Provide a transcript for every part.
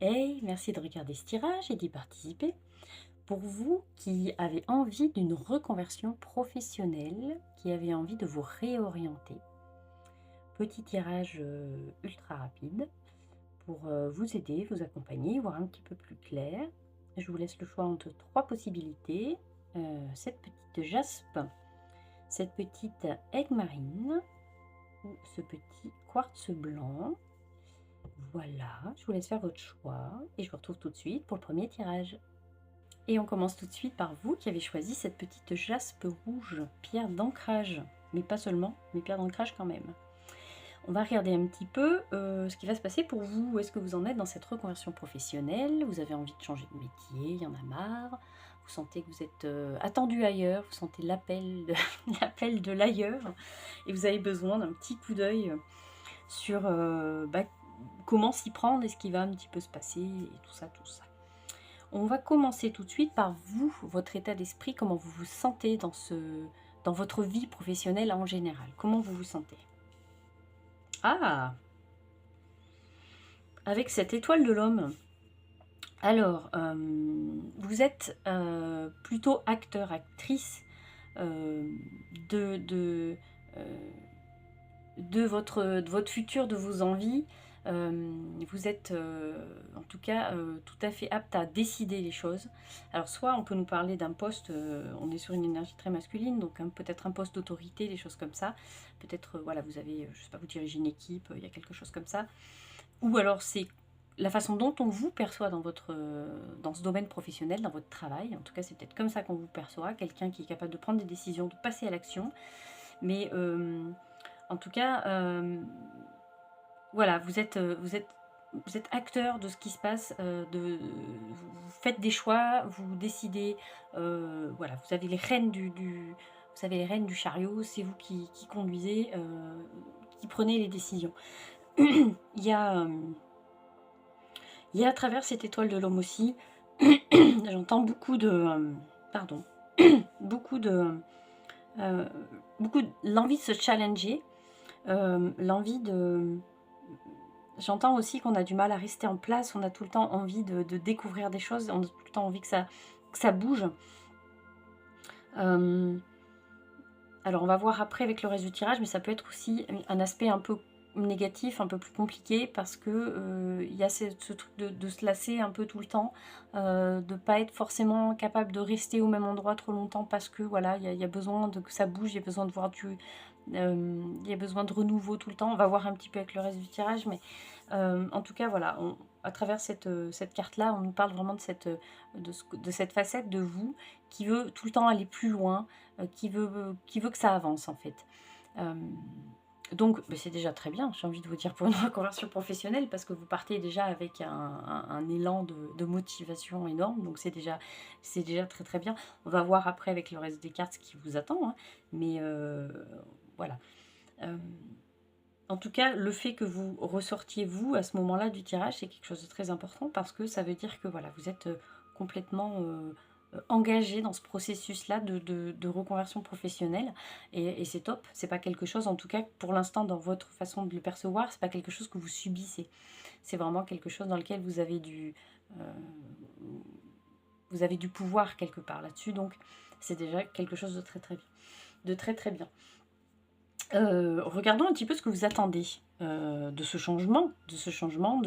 Hey, merci de regarder ce tirage et d'y participer. Pour vous qui avez envie d'une reconversion professionnelle, qui avez envie de vous réorienter, petit tirage ultra rapide pour vous aider, vous accompagner, voir un petit peu plus clair. Je vous laisse le choix entre trois possibilités. Cette petite jaspe, cette petite aigue marine ou ce petit quartz blanc. Voilà, je vous laisse faire votre choix et je vous retrouve tout de suite pour le premier tirage. Et on commence tout de suite par vous qui avez choisi cette petite jaspe rouge, pierre d'ancrage. Mais pas seulement, mais pierre d'ancrage quand même. On va regarder un petit peu ce qui va se passer pour vous. Où est-ce que vous en êtes dans cette reconversion professionnelle? Vous avez envie de changer de métier, il y en a marre. Vous sentez que vous êtes attendu ailleurs, vous sentez l'appel de, l'appel de l'ailleurs. Et vous avez besoin d'un petit coup d'œil sur comment s'y prendre et ce qui va un petit peu se passer et tout ça, tout ça. On va commencer tout de suite par vous, votre état d'esprit, comment vous vous sentez dans votre vie professionnelle en général. Comment vous vous sentez? Ah, avec cette étoile de l'homme. Alors, vous êtes plutôt acteur, actrice euh, de, de, euh, de votre futur, de vos envies. Vous êtes en tout cas tout à fait apte à décider les choses. Alors soit on peut nous parler d'un poste, on est sur une énergie très masculine, donc peut-être un poste d'autorité, des choses comme ça. Peut-être voilà, vous avez, je sais pas, vous dirigez une équipe, il y a quelque chose comme ça. Ou alors c'est la façon dont on vous perçoit dans ce domaine professionnel, dans votre travail. En tout cas, c'est peut-être comme ça qu'on vous perçoit, quelqu'un qui est capable de prendre des décisions, de passer à l'action. Mais en tout cas, voilà, vous êtes acteur de ce qui se passe, vous faites des choix, vous décidez, voilà, vous avez les rênes du chariot, c'est vous qui conduisez, qui prenez les décisions. Il y a, il y a à travers cette étoile de l'homme aussi, j'entends beaucoup de, pardon, beaucoup de, euh, l'envie de se challenger, l'envie de. J'entends aussi qu'on a du mal à rester en place, on a tout le temps envie de découvrir des choses, on a tout le temps envie que ça bouge. Alors on va voir après avec le reste du tirage, mais ça peut être aussi un aspect un peu négatif, un peu plus compliqué, parce que il y a ce truc de se lasser un peu tout le temps, de pas être forcément capable de rester au même endroit trop longtemps, parce que voilà, il y a besoin que ça bouge, il y a besoin de voir il y a besoin de renouveau tout le temps. On va voir un petit peu avec le reste du tirage, mais en tout cas voilà, à travers cette carte-là, on nous parle vraiment de cette facette de vous qui veut tout le temps aller plus loin, qui veut que ça avance en fait. Euh, donc c'est déjà très bien, j'ai envie de vous dire, pour une reconversion professionnelle, parce que vous partez déjà avec un élan de motivation énorme, donc c'est déjà très très bien. On va voir après avec le reste des cartes ce qui vous attend, hein, mais voilà. Euh, en tout cas, le fait que vous ressortiez vous à ce moment-là du tirage, c'est quelque chose de très important, parce que ça veut dire que voilà, vous êtes complètement engagé dans ce processus-là de reconversion professionnelle, et c'est top. C'est pas quelque chose, en tout cas pour l'instant dans votre façon de le percevoir, c'est pas quelque chose que vous subissez. C'est vraiment quelque chose dans lequel euh, vous avez du pouvoir quelque part là-dessus, donc c'est déjà quelque chose de très très bien, de très très bien. Regardons un petit peu ce que vous attendez de ce changement, ouais, de ce changement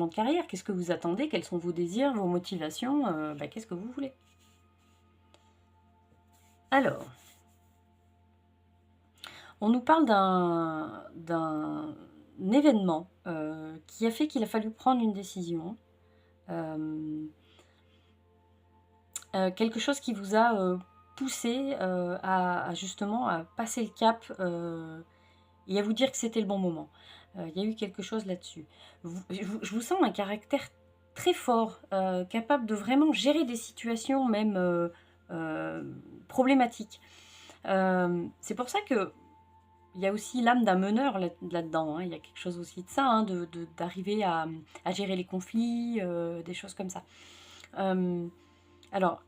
de carrière. Qu'est-ce que vous attendez? Quels sont vos désirs, vos motivations? Qu'est-ce que vous voulez? Alors, on nous parle d'un événement qui a fait qu'il a fallu prendre une décision. Quelque chose qui vous a poussé justement à passer le cap et à vous dire que c'était le bon moment. Il y a eu quelque chose là-dessus. Je vous sens un caractère très fort, capable de vraiment gérer des situations même euh, problématiques. C'est pour ça que il y a aussi l'âme d'un meneur là-dedans, hein. Il y a quelque chose aussi de ça, hein, d'arriver à gérer les conflits, des choses comme ça. Alors,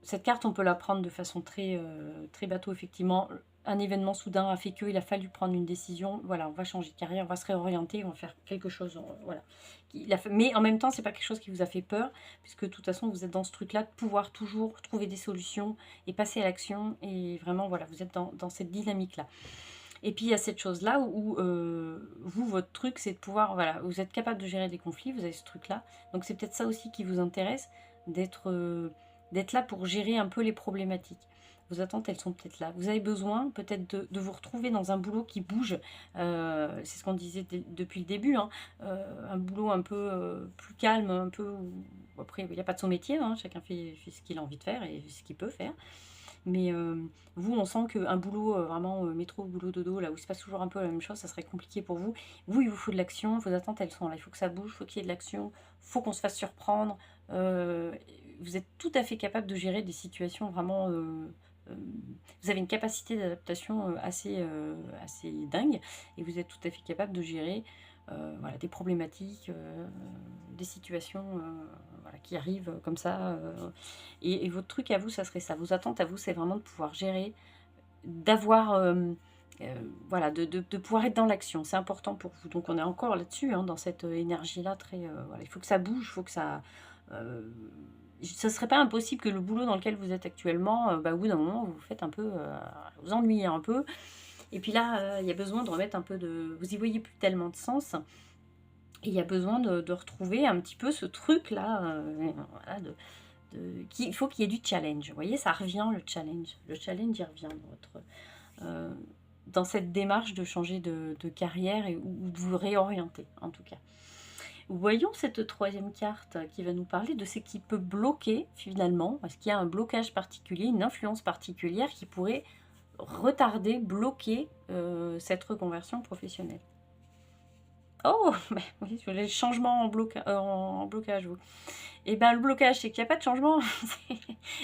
cette carte, on peut la prendre de façon très, très bateau, effectivement. un événement soudain a fait qu'il a fallu prendre une décision. Voilà, on va changer de carrière, on va se réorienter, on va faire quelque chose, voilà. Mais en même temps, c'est pas quelque chose qui vous a fait peur, puisque de toute façon, vous êtes dans ce truc-là de pouvoir toujours trouver des solutions et passer à l'action. Et vraiment, voilà, vous êtes dans cette dynamique-là. Et puis, il y a cette chose-là où, vous, votre truc, c'est de pouvoir, voilà, vous êtes capable de gérer des conflits, vous avez ce truc-là. Donc, c'est peut-être ça aussi qui vous intéresse, d'être d'être là pour gérer un peu les problématiques. Vos attentes, elles sont peut-être là. Vous avez besoin peut-être de vous retrouver dans un boulot qui bouge. C'est ce qu'on disait depuis le début, hein. Un boulot un peu plus calme, un peu après, il n'y a pas de son métier, hein. Chacun fait ce qu'il a envie de faire et ce qu'il peut faire. Mais vous, on sent qu'un boulot vraiment métro, boulot, dodo, là où il se passe toujours un peu la même chose, ça serait compliqué pour vous. Vous, il vous faut de l'action, vos attentes, elles sont là. Il faut que ça bouge, il faut qu'il y ait de l'action, il faut qu'on se fasse surprendre. Euh, Vous êtes tout à fait capable de gérer des situations vraiment... euh, vous avez une capacité d'adaptation assez dingue et vous êtes tout à fait capable de gérer voilà, des problématiques, des situations voilà, qui arrivent comme ça. Et votre truc à vous, ça serait ça. Vos attentes à vous, c'est vraiment de pouvoir gérer, d'avoir, voilà, de pouvoir être dans l'action. C'est important pour vous. Donc on est encore là-dessus, hein, dans cette énergie-là. Très, voilà, il faut que ça bouge, il faut que ça... ce serait pas impossible que le boulot dans lequel vous êtes actuellement, bah, au bout d'un moment, vous vous faites un peu... vous ennuyez un peu. Et puis là, il y a besoin de remettre un peu de... Vous y voyez plus tellement de sens. Et il y a besoin de retrouver un petit peu ce truc-là, voilà, il faut qu'il y ait du challenge. Vous voyez, ça revient le challenge. Le challenge, il revient euh, dans cette démarche de changer de carrière ou de vous réorienter, en tout cas. Voyons cette troisième carte qui va nous parler de ce qui peut bloquer, finalement. Est-ce qu'il y a un blocage particulier, une influence particulière qui pourrait retarder, bloquer cette reconversion professionnelle? Oh, bah oui, sur les changements en blocage, vous. Et ben le blocage, c'est qu'il n'y a pas de changement.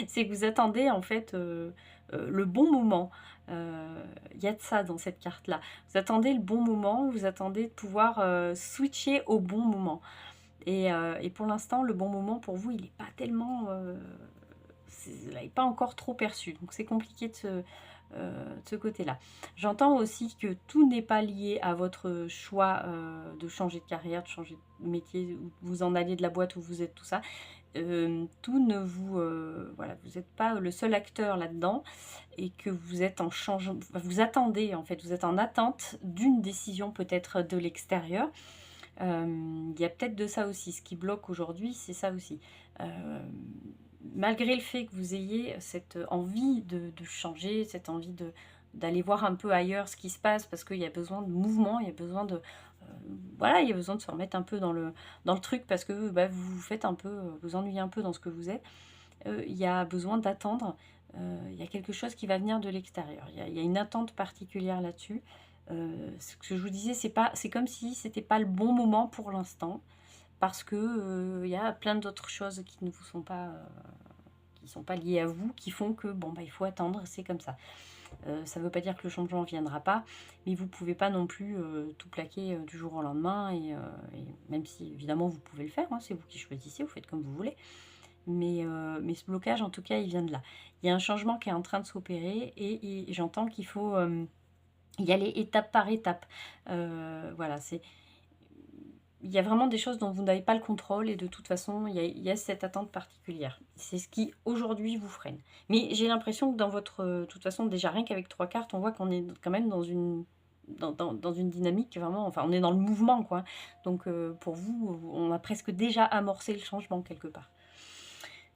C'est que vous attendez en fait le bon moment. Il y a de ça dans cette carte-là. Vous attendez le bon moment, vous attendez de pouvoir switcher au bon moment. Et pour l'instant, le bon moment pour vous, il n'est pas tellement... il n'est pas encore trop perçu. Donc c'est compliqué de ce côté-là. J'entends aussi que tout n'est pas lié à votre choix de changer de carrière, de changer de métier, ou vous en allez de la boîte où vous êtes, tout ça. Tout ne vous... voilà, vous n'êtes pas le seul acteur là-dedans et que vous êtes en changement... Vous attendez, en fait, vous êtes en attente d'une décision peut-être de l'extérieur. Il y a peut-être de ça aussi. Ce qui bloque aujourd'hui, c'est ça aussi. Malgré le fait que vous ayez cette envie de changer, cette envie d'aller voir un peu ailleurs ce qui se passe, parce qu'il y a besoin de mouvement, il y a besoin de... voilà, il y a besoin de se remettre un peu dans le truc, parce que bah, vous vous faites un peu, vous ennuyez un peu dans ce que vous êtes. Il y a besoin d'attendre. Il y a quelque chose qui va venir de l'extérieur. Il y a une attente particulière là-dessus. Ce que je vous disais, c'est comme si c'était pas le bon moment pour l'instant, parce que il y a plein d'autres choses qui ne vous sont pas... qui sont pas liées à vous, qui font que bon bah il faut attendre, c'est comme ça. Ça ne veut pas dire que le changement ne viendra pas, mais vous ne pouvez pas non plus tout plaquer du jour au lendemain, et même si évidemment vous pouvez le faire, hein, c'est vous qui choisissez, vous faites comme vous voulez, mais ce blocage en tout cas il vient de là. Il y a un changement qui est en train de s'opérer et j'entends qu'il faut y aller étape par étape. Voilà, il y a vraiment des choses dont vous n'avez pas le contrôle et de toute façon, il y a cette attente particulière. C'est ce qui, aujourd'hui, vous freine. Mais j'ai l'impression que dans votre... de toute façon, déjà rien qu'avec 3 cartes, on voit qu'on est quand même dans une dynamique vraiment... Enfin, on est dans le mouvement, quoi. Donc, pour vous, on a presque déjà amorcé le changement quelque part.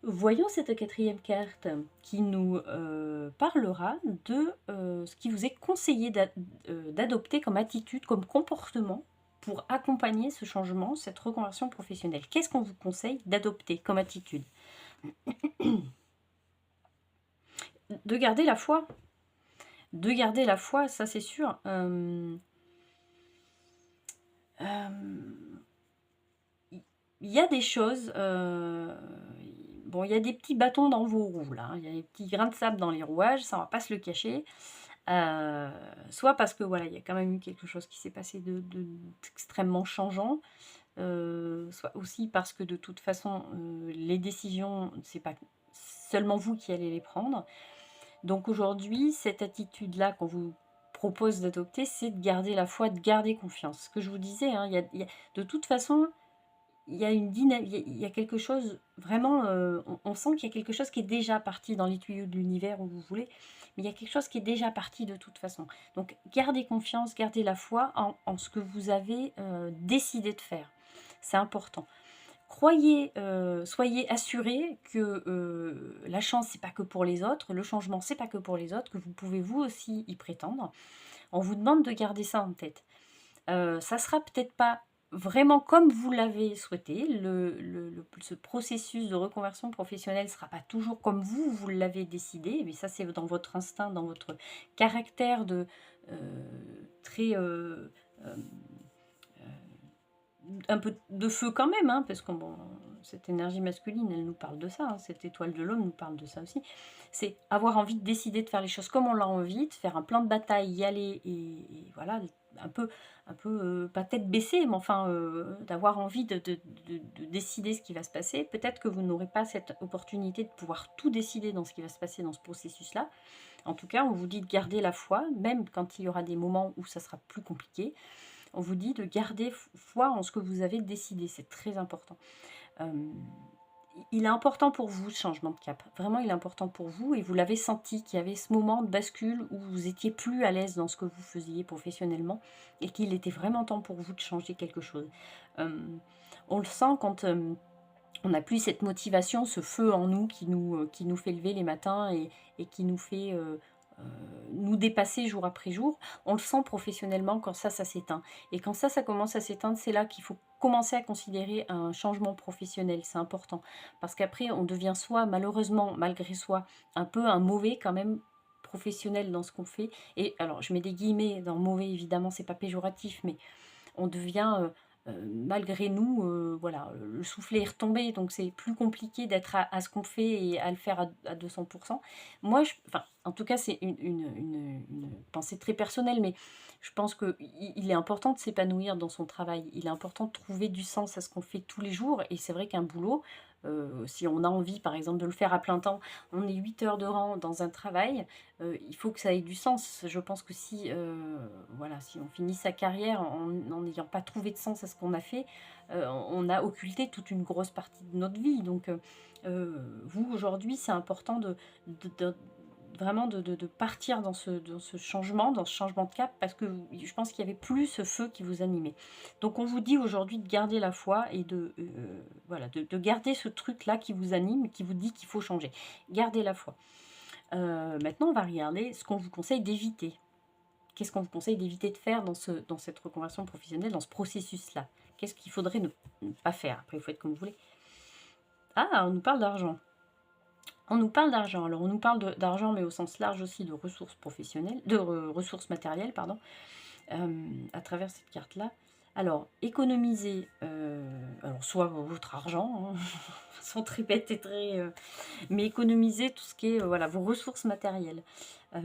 Voyons cette quatrième carte qui nous parlera de ce qui vous est conseillé d'adopter comme attitude, comme comportement pour accompagner ce changement, cette reconversion professionnelle. Qu'est-ce qu'on vous conseille d'adopter comme attitude? De garder la foi. De garder la foi, ça c'est sûr. Il y a des choses... bon, il y a des petits bâtons dans vos roues, là. Il y a des petits grains de sable dans les rouages, ça on va pas se le cacher. Soit parce que voilà, il y a quand même eu quelque chose qui s'est passé d'extrêmement changeant, soit aussi parce que de toute façon, les décisions, c'est pas seulement vous qui allez les prendre. Donc aujourd'hui, cette attitude-là qu'on vous propose d'adopter, c'est de garder la foi, de garder confiance. Ce que je vous disais, hein, de toute façon, il y a une il y a quelque chose vraiment, on sent qu'il y a quelque chose qui est déjà parti dans les tuyaux de l'univers où vous voulez, mais il y a quelque chose qui est déjà parti de toute façon. Donc gardez confiance, gardez la foi en ce que vous avez décidé de faire. C'est important. Croyez, soyez assurés que la chance, c'est pas que pour les autres, le changement, c'est pas que pour les autres, que vous pouvez vous aussi y prétendre. On vous demande de garder ça en tête. Ça sera peut-être pas vraiment comme vous l'avez souhaité. Ce processus de reconversion professionnelle ne sera pas toujours comme vous l'avez décidé. Mais ça, c'est dans votre instinct, dans votre caractère de très un peu de feu quand même, hein, parce que bon, cette énergie masculine, elle nous parle de ça, hein, cette étoile de l'homme nous parle de ça aussi. C'est avoir envie de décider de faire les choses comme on l'a envie, de faire un plan de bataille, y aller, et voilà, un peu pas tête baissée, mais enfin, d'avoir envie de décider ce qui va se passer. Peut-être que vous n'aurez pas cette opportunité de pouvoir tout décider dans ce qui va se passer dans ce processus-là. En tout cas, on vous dit de garder la foi, même quand il y aura des moments où ça sera plus compliqué. On vous dit de garder foi en ce que vous avez décidé, c'est très important. Il est important pour vous, ce changement de cap. Vraiment, il est important pour vous et vous l'avez senti qu'il y avait ce moment de bascule où vous étiez plus à l'aise dans ce que vous faisiez professionnellement et qu'il était vraiment temps pour vous de changer quelque chose. On le sent quand on n'a plus cette motivation, ce feu en nous qui nous fait lever les matins et qui nous fait nous dépasser jour après jour. On le sent professionnellement quand ça s'éteint. Et quand ça commence à s'éteindre, c'est là qu'il faut commencer à considérer un changement professionnel. C'est important. Parce qu'après, on devient soi, malheureusement, malgré soi, un peu un mauvais quand même professionnel dans ce qu'on fait. Et alors, je mets des guillemets dans mauvais, évidemment, c'est pas péjoratif, mais on devient, malgré nous, voilà, le soufflet est retombé, donc c'est plus compliqué d'être à ce qu'on fait et à le faire à 200. Moi, enfin, en tout cas, c'est une pensée très personnelle, mais je pense qu'il est important de s'épanouir dans son travail. Il est important de trouver du sens à ce qu'on fait tous les jours. Et c'est vrai qu'un boulot, si on a envie, par exemple, de le faire à plein temps, on est 8 heures de rang dans un travail, il faut que ça ait du sens. Je pense que si, voilà, si on finit sa carrière en n'ayant pas trouvé de sens à ce qu'on a fait, on a occulté toute une grosse partie de notre vie. Donc, vous, aujourd'hui, c'est important de vraiment de partir dans ce changement, dans ce changement de cap, parce que je pense qu'il y avait plus ce feu qui vous animait. Donc on vous dit aujourd'hui de garder la foi et voilà, de garder ce truc-là qui vous anime, qui vous dit qu'il faut changer. Gardez la foi. Maintenant, on va regarder ce qu'on vous conseille d'éviter. Qu'est-ce qu'on vous conseille d'éviter de faire dans cette reconversion professionnelle, dans ce processus-là? Qu'est-ce qu'il faudrait ne pas faire? Après, il faut être comme vous voulez. Ah, on nous parle d'argent. On nous parle d'argent. Alors, on nous parle d'argent, mais au sens large aussi de ressources professionnelles, de ressources matérielles, pardon, à travers cette carte-là. Alors, économiser, alors soit votre argent, hein, sont très bêtes et très... mais économiser tout ce qui est, voilà, vos ressources matérielles. Il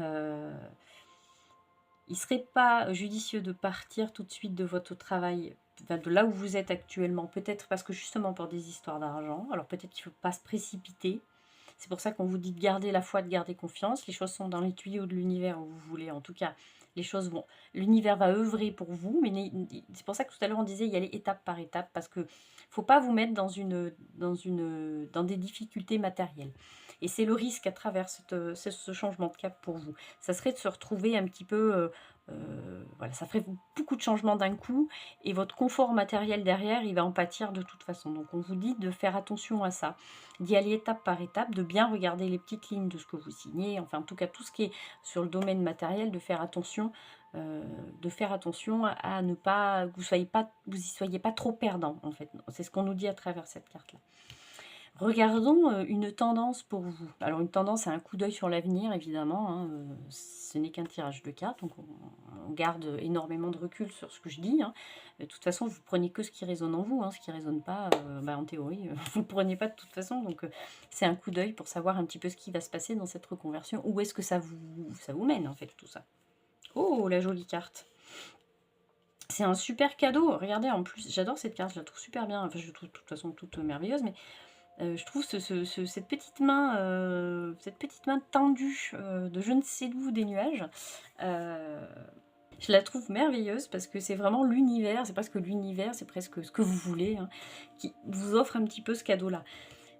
ne serait pas judicieux de partir tout de suite de votre travail, enfin, de là où vous êtes actuellement, peut-être parce que justement pour des histoires d'argent. Alors peut-être qu'il ne faut pas se précipiter. C'est pour ça qu'on vous dit de garder la foi, de garder confiance. Les choses sont dans les tuyaux de l'univers où vous voulez. En tout cas, les choses vont... L'univers va œuvrer pour vous. Mais c'est pour ça que tout à l'heure on disait y aller étape par étape. Parce que faut pas vous mettre dans des difficultés matérielles. Et c'est le risque à travers ce changement de cap pour vous. Ça serait de se retrouver un petit peu... voilà, ça ferait beaucoup de changements d'un coup et votre confort matériel derrière, il va en pâtir de toute façon. Donc on vous dit de faire attention à ça, d'y aller étape par étape, de bien regarder les petites lignes de ce que vous signez, enfin en tout cas tout ce qui est sur le domaine matériel, de faire attention à ne pas, que vous y soyez pas trop perdant en fait. C'est ce qu'on nous dit à travers cette carte-là. Regardons une tendance pour vous. Alors une tendance, c'est un coup d'œil sur l'avenir, évidemment. Hein, ce n'est qu'un tirage de cartes, donc on garde énormément de recul sur ce que je dis. Hein. De toute façon, vous prenez que ce qui résonne en vous. Hein. Ce qui ne résonne pas, en théorie, vous ne le prenez pas de toute façon. Donc c'est un coup d'œil pour savoir un petit peu ce qui va se passer dans cette reconversion. Où est-ce que ça vous mène, en fait, tout ça. Oh, la jolie carte. C'est un super cadeau. Regardez, en plus, j'adore cette carte, je la trouve super bien. Enfin, je trouve de toute façon toute merveilleuse, mais Je trouve cette petite main tendue de je ne sais d'où des nuages, heu, je la trouve merveilleuse parce que c'est vraiment l'univers, c'est presque l'univers, c'est presque ce que vous voulez, hein, qui vous offre un petit peu ce cadeau-là.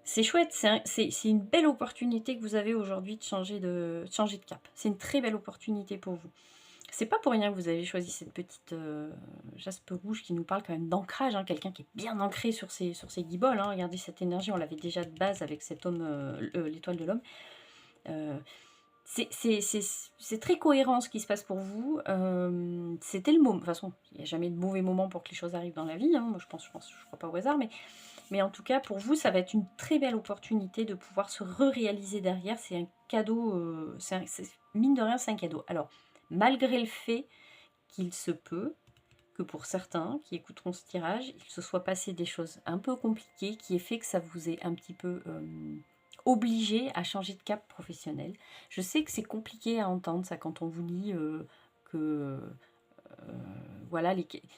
C'est chouette, c'est une belle opportunité que vous avez aujourd'hui de changer de cap. C'est une très belle opportunité pour vous. C'est pas pour rien que vous avez choisi cette petite, jaspe rouge qui nous parle quand même d'ancrage, hein, quelqu'un qui est bien ancré sur ses guiboles, hein. Regardez cette énergie, on l'avait déjà de base avec cet homme, l'étoile de l'homme. Heu, c'est très cohérent ce qui se passe pour vous, c'était le moment de toute façon, il y a jamais de mauvais moment pour que les choses arrivent dans la vie, hein. Moi je crois pas au hasard, mais en tout cas pour vous, ça va être une très belle opportunité de pouvoir se réaliser derrière. C'est un cadeau, c'est mine de rien, c'est un cadeau. Alors, malgré le fait qu'il se peut que pour certains qui écouteront ce tirage, il se soit passé des choses un peu compliquées qui ait fait que ça vous ait un petit peu, obligé à changer de cap professionnel. Je sais que c'est compliqué à entendre ça quand on vous dit, que, voilà,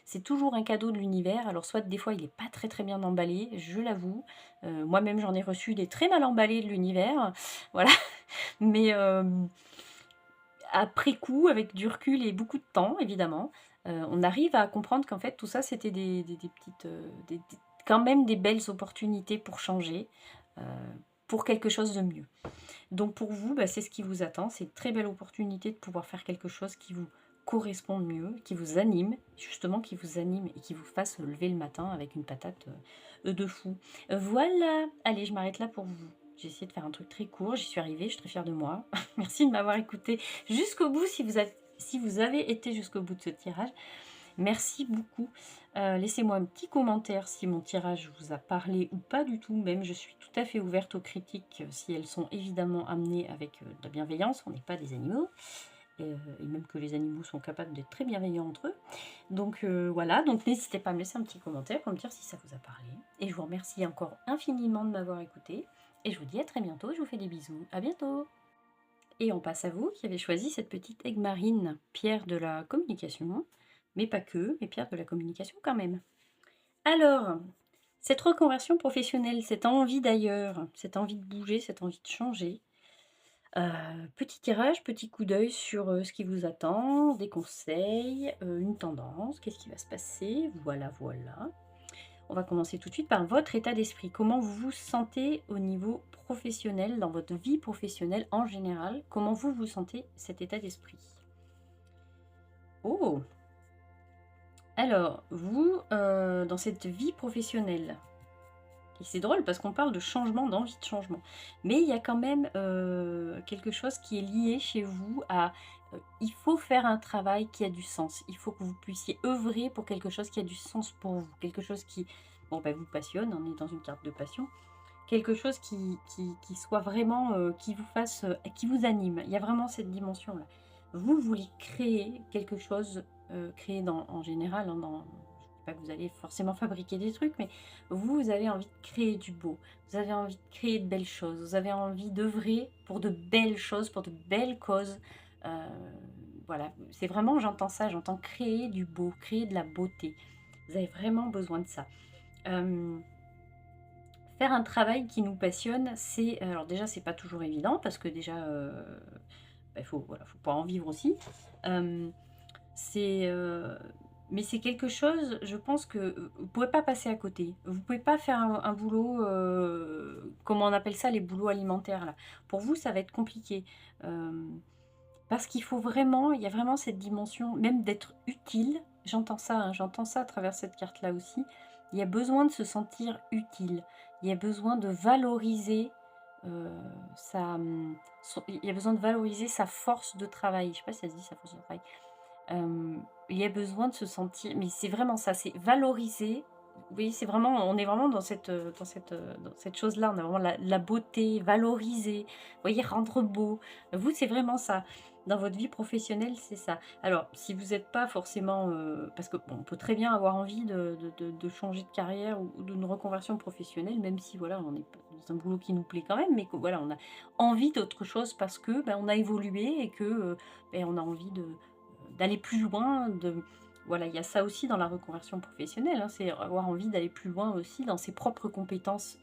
c'est toujours un cadeau de l'univers. Alors soit des fois il est pas très, très bien emballé, je l'avoue. Moi-même j'en ai reçu des très mal emballés de l'univers, voilà. Mais, après coup, avec du recul et beaucoup de temps évidemment, on arrive à comprendre qu'en fait tout ça c'était des petites, quand même des belles opportunités pour changer, heu, pour quelque chose de mieux. Donc pour vous, bah, c'est ce qui vous attend, c'est une très belle opportunité de pouvoir faire quelque chose qui vous corresponde mieux, qui vous anime, justement qui vous anime et qui vous fasse lever le matin avec une patate, de fou. Voilà! Allez, je m'arrête là pour vous. J'ai essayé de faire un truc très court, j'y suis arrivée, je suis très fière de moi. Merci de m'avoir écoutée jusqu'au bout si vous avez été jusqu'au bout de ce tirage. Merci beaucoup. Laissez-moi un petit commentaire si mon tirage vous a parlé ou pas du tout. Même, je suis tout à fait ouverte aux critiques si elles sont évidemment amenées avec de la bienveillance. On n'est pas des animaux. Et même que les animaux sont capables d'être très bienveillants entre eux. Donc voilà, donc n'hésitez pas à me laisser un petit commentaire pour me dire si ça vous a parlé. Et je vous remercie encore infiniment de m'avoir écouté. Et je vous dis à très bientôt. Je vous fais des bisous. À bientôt. Et on passe à vous qui avez choisi cette petite aigue marine, pierre de la communication, mais pas que, mais pierre de la communication quand même. Alors, cette reconversion professionnelle, cette envie d'ailleurs, cette envie de bouger, cette envie de changer, petit tirage, petit coup d'œil sur ce qui vous attend, des conseils, une tendance, qu'est-ce qui va se passer, voilà, voilà. On va commencer tout de suite par votre état d'esprit. Comment vous vous sentez au niveau professionnel, dans votre vie professionnelle en général? Comment vous vous sentez cet état d'esprit? Oh! Alors, vous, dans cette vie professionnelle, et c'est drôle parce qu'on parle de changement, d'envie de changement, mais il y a quand même, quelque chose qui est lié chez vous à, il faut faire un travail qui a du sens. Il faut que vous puissiez œuvrer pour quelque chose qui a du sens pour vous, quelque chose qui, bon, bah, vous passionne, on est dans une carte de passion, quelque chose qui soit vraiment, qui vous fasse, qui vous anime. Il y a vraiment cette dimension-là. Vous voulez créer quelque chose, créer en général, hein, je dis pas que vous allez forcément fabriquer des trucs, mais vous avez envie de créer du beau. Vous avez envie de créer de belles choses. Vous avez envie d'œuvrer pour de belles choses, pour de belles causes. Heu, voilà, c'est vraiment j'entends ça, j'entends créer du beau, créer de la beauté. Vous avez vraiment besoin de ça. Hem Faire un travail qui nous passionne, c'est alors déjà, c'est pas toujours évident parce que déjà, bah, faut pouvoir en vivre aussi. Hem, c'est, mais c'est quelque chose, je pense que, vous pouvez pas passer à côté. Vous pouvez pas faire un boulot, comment on appelle ça? Les boulots alimentaires là. Pour vous, ça va être compliqué, parce qu'il faut vraiment il y a vraiment cette dimension même d'être utile. J'entends ça, hein, j'entends ça à travers cette carte-là aussi. Il y a besoin de se sentir utile. Il y a besoin de valoriser, heu, il y a besoin de valoriser sa force de travail. Je sais pas si ça se dit sa force de travail. Il y a besoin de se sentir mais c'est vraiment ça, c'est valoriser. Vous voyez, c'est vraiment on est vraiment dans cette chose-là. On a vraiment la beauté, valoriser, vous voyez, rendre beau. Vous, c'est vraiment ça. Dans votre vie professionnelle, c'est ça. Alors, si vous n'êtes pas forcément, parce que bon, on peut très bien avoir envie de changer de carrière ou d'une reconversion professionnelle, même si voilà, on est p dans un boulot qui nous plaît quand même, mais que voilà, on a envie d'autre chose parce que, ben, on a évolué et que, beh, on a envie d'aller plus loin, voilà, il y a ça aussi dans la reconversion professionnelle, hein, c'est avoir envie d'aller plus loin aussi dans ses propres compétences,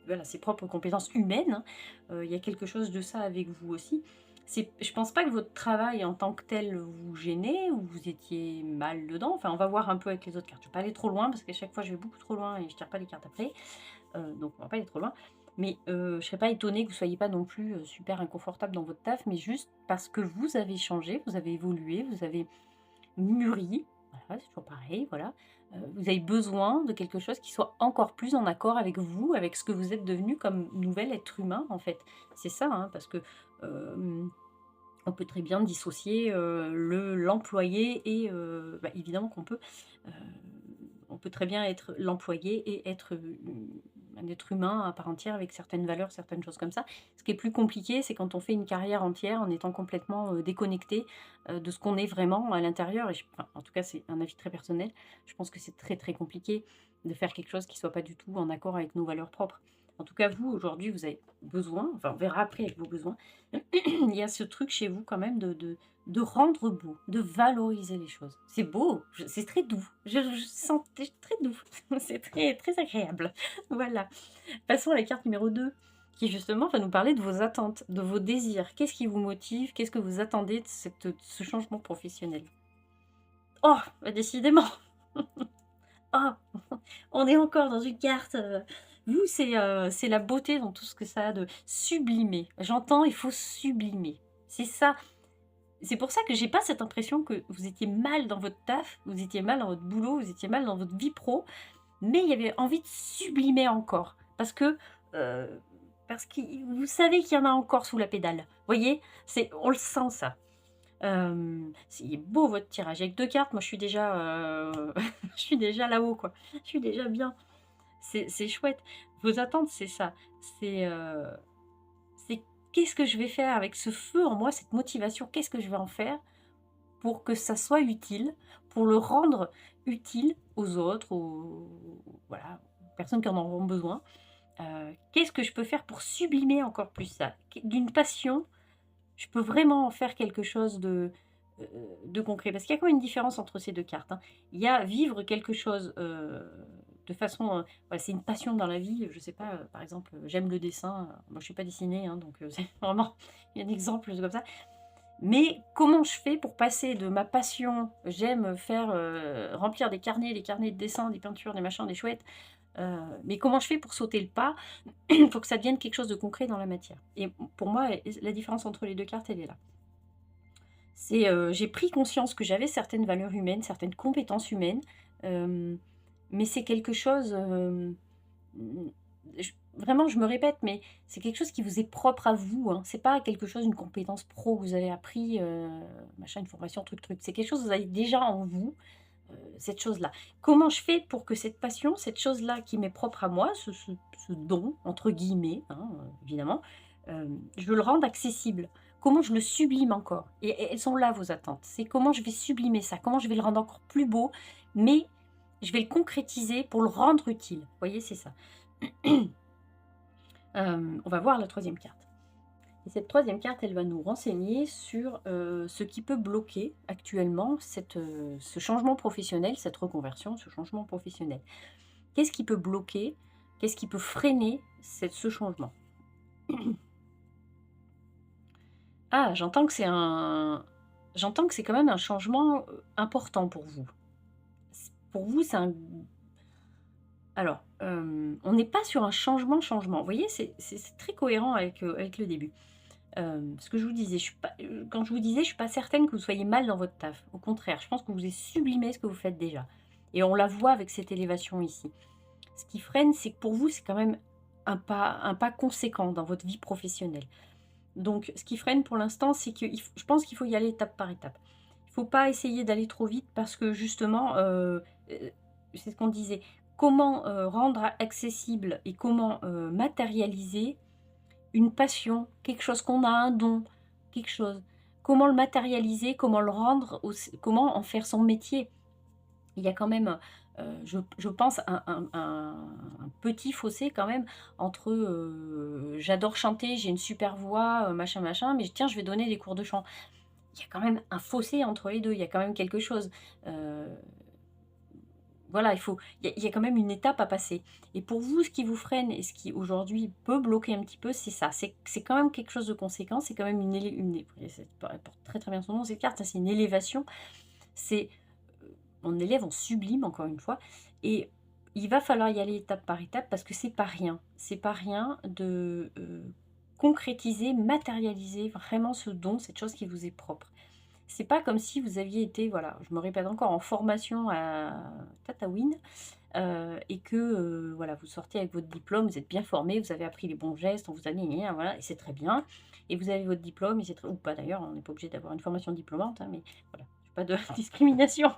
voilà, ses propres compétences humaines, hein. Il y a quelque chose de ça avec vous aussi. Je pense pas que votre travail en tant que tel vous gênait ou vous étiez mal dedans. Enfin, on va voir un peu avec les autres cartes. Je vais pas aller trop loin parce qu'à chaque fois je vais beaucoup trop loin et je tire pas les cartes après. Donc on va pas aller trop loin. Mais je serais pas étonnée que vous soyez pas non plus super inconfortable dans votre taf, mais juste parce que vous avez changé, vous avez évolué, vous avez mûri. Voilà, c'est toujours pareil, voilà. Vous avez besoin de quelque chose qui soit encore plus en accord avec vous, avec ce que vous êtes devenu comme nouvel être humain, en fait. C'est ça, hein, parce que on peut très bien dissocier l'employé et évidemment qu'on peut. euh, on peut très bien être l'employé et être un être humain à part entière avec certaines valeurs, certaines choses comme ça. Ce qui est plus compliqué, c'est quand on fait une carrière entière en étant complètement déconnecté de ce qu'on est vraiment à l'intérieur. Enfin, en tout cas, c'est un avis très personnel. Je pense que c'est très très compliqué de faire quelque chose qui soit pas du tout en accord avec nos valeurs propres. En tout cas, vous, aujourd'hui, vous avez besoin, enfin, on verra après avec vos besoins, il y a ce truc chez vous quand même de rendre beau, de valoriser les choses. C'est beau, c'est très doux. Je sens très doux. C'est très, très agréable. Voilà. Passons à la carte numéro 2, qui justement va nous parler de vos attentes, de vos désirs. Qu'est-ce qui vous motive? Qu'est-ce que vous attendez de ce changement professionnel? Oh, bah décidément. Oh, on est encore dans une carte. Vous, c'est la beauté dans tout ce que ça a de sublimer. J'entends, il faut sublimer. C'est ça. C'est pour ça que j'ai pas cette impression que vous étiez mal dans votre taf, vous étiez mal dans votre boulot, vous étiez mal dans votre vie pro, mais il y avait envie de sublimer encore. Euh, parce que vous savez qu'il y en a encore sous la pédale. Vous voyez, on le sent ça. C'est beau votre tirage. Avec 2 cartes, moi je suis déjà, je suis déjà là-haut, quoi. Je suis déjà bien. C'est chouette. Vos attentes, c'est ça. C'est c'est qu'est-ce que je vais faire avec ce feu en moi, cette motivation? Qu'est-ce que je vais en faire pour que ça soit utile, pour le rendre utile aux autres, voilà, aux personnes qui en auront besoin? Qu'est-ce que je peux faire pour sublimer encore plus ça? D'une passion, je peux vraiment en faire quelque chose de concret. Parce qu'il y a quand même une différence entre ces 2 cartes, hein. Il y a vivre quelque chose, de façon, voilà, c'est une passion dans la vie. Je sais pas, par exemple, j'aime le dessin. Moi, je suis pas dessinée, hein, donc c'est vraiment un exemple comme ça. Mais comment je fais pour passer de ma passion, j'aime faire, remplir des carnets, de dessin, des peintures, des machins, des chouettes, mais comment je fais pour sauter le pas, pour que ça devienne quelque chose de concret dans la matière? Et pour moi, la différence entre les 2 cartes, elle est là. C'est, j'ai pris conscience que j'avais certaines valeurs humaines, certaines compétences humaines, hem, mais c'est quelque chose, mmh, vraiment je me répète, mais c'est quelque chose qui vous est propre à vous, hein. C'est pas quelque chose, une compétence pro que vous avez appris, machin, une formation, truc, truc. C'est quelque chose que vous avez déjà en vous, cette chose-là. Comment je fais pour que cette passion, cette chose-là qui m'est propre à moi, ce «don» entre guillemets, hein, évidemment, je le rende accessible? Comment je le sublime encore? Et elles sont là vos attentes. C'est comment je vais sublimer ça? Comment je vais le rendre encore plus beau? Mais je vais le concrétiser pour le rendre utile. Vous voyez, c'est ça. On va voir la troisième carte. Et cette troisième carte, elle va nous renseigner sur ce qui peut bloquer actuellement ce changement professionnel, cette reconversion, ce changement professionnel. Qu'est-ce qui peut bloquer? Qu'est-ce qui peut freiner ce changement? Ah, j'entends que c'est quand même un changement important pour vous. Pour vous, c'est un... Alors, on n'est pas sur un changement. Vous voyez, c'est très cohérent avec le début. Ce que je vous disais, je suis pas, quand je vous disais, je suis pas certaine que vous soyez mal dans votre taf. Au contraire, je pense que vous avez sublimé ce que vous faites déjà. Et on la voit avec cette élévation ici. Ce qui freine, c'est que pour vous, c'est quand même un pas conséquent dans votre vie professionnelle. Donc, ce qui freine pour l'instant, c'est que je pense qu'il faut y aller étape par étape. Il ne faut pas essayer d'aller trop vite parce que justement, c'est ce qu'on disait, comment rendre accessible et comment matérialiser une passion, quelque chose qu'on a, un don, quelque chose. Comment le matérialiser, comment le rendre, comment en faire son métier. Il y a quand même, je pense, un petit fossé quand même entre, j'adore chanter, j'ai une super voix, machin, machin, mais tiens, je vais donner des cours de chant. Il y a quand même un fossé entre les 2. Il y a quand même quelque chose. voilà, il y a quand même une étape à passer. Et pour vous, ce qui vous freine et ce qui aujourd'hui peut bloquer un petit peu, c'est ça. C'est quand même quelque chose de conséquent, c'est quand même ça porte très, très bien son nom cette carte, hein, c'est une élévation. C'est, on élève, on sublime encore une fois et il va falloir y aller étape par étape parce que c'est pas rien. C'est pas rien de, concrétiser, matérialiser vraiment ce don, cette chose qui vous est propre. C'est pas comme si vous aviez été, voilà, je me répète encore, en formation à Tataouine, et que, voilà, vous sortez avec votre diplôme, vous êtes bien formé, vous avez appris les bons gestes, on vous a gna gna voilà et c'est très bien et vous avez votre diplôme et c'est très ou pas d'ailleurs, on n'est pas obligé d'avoir une formation diplômante, hein, mais voilà, pas de discrimination.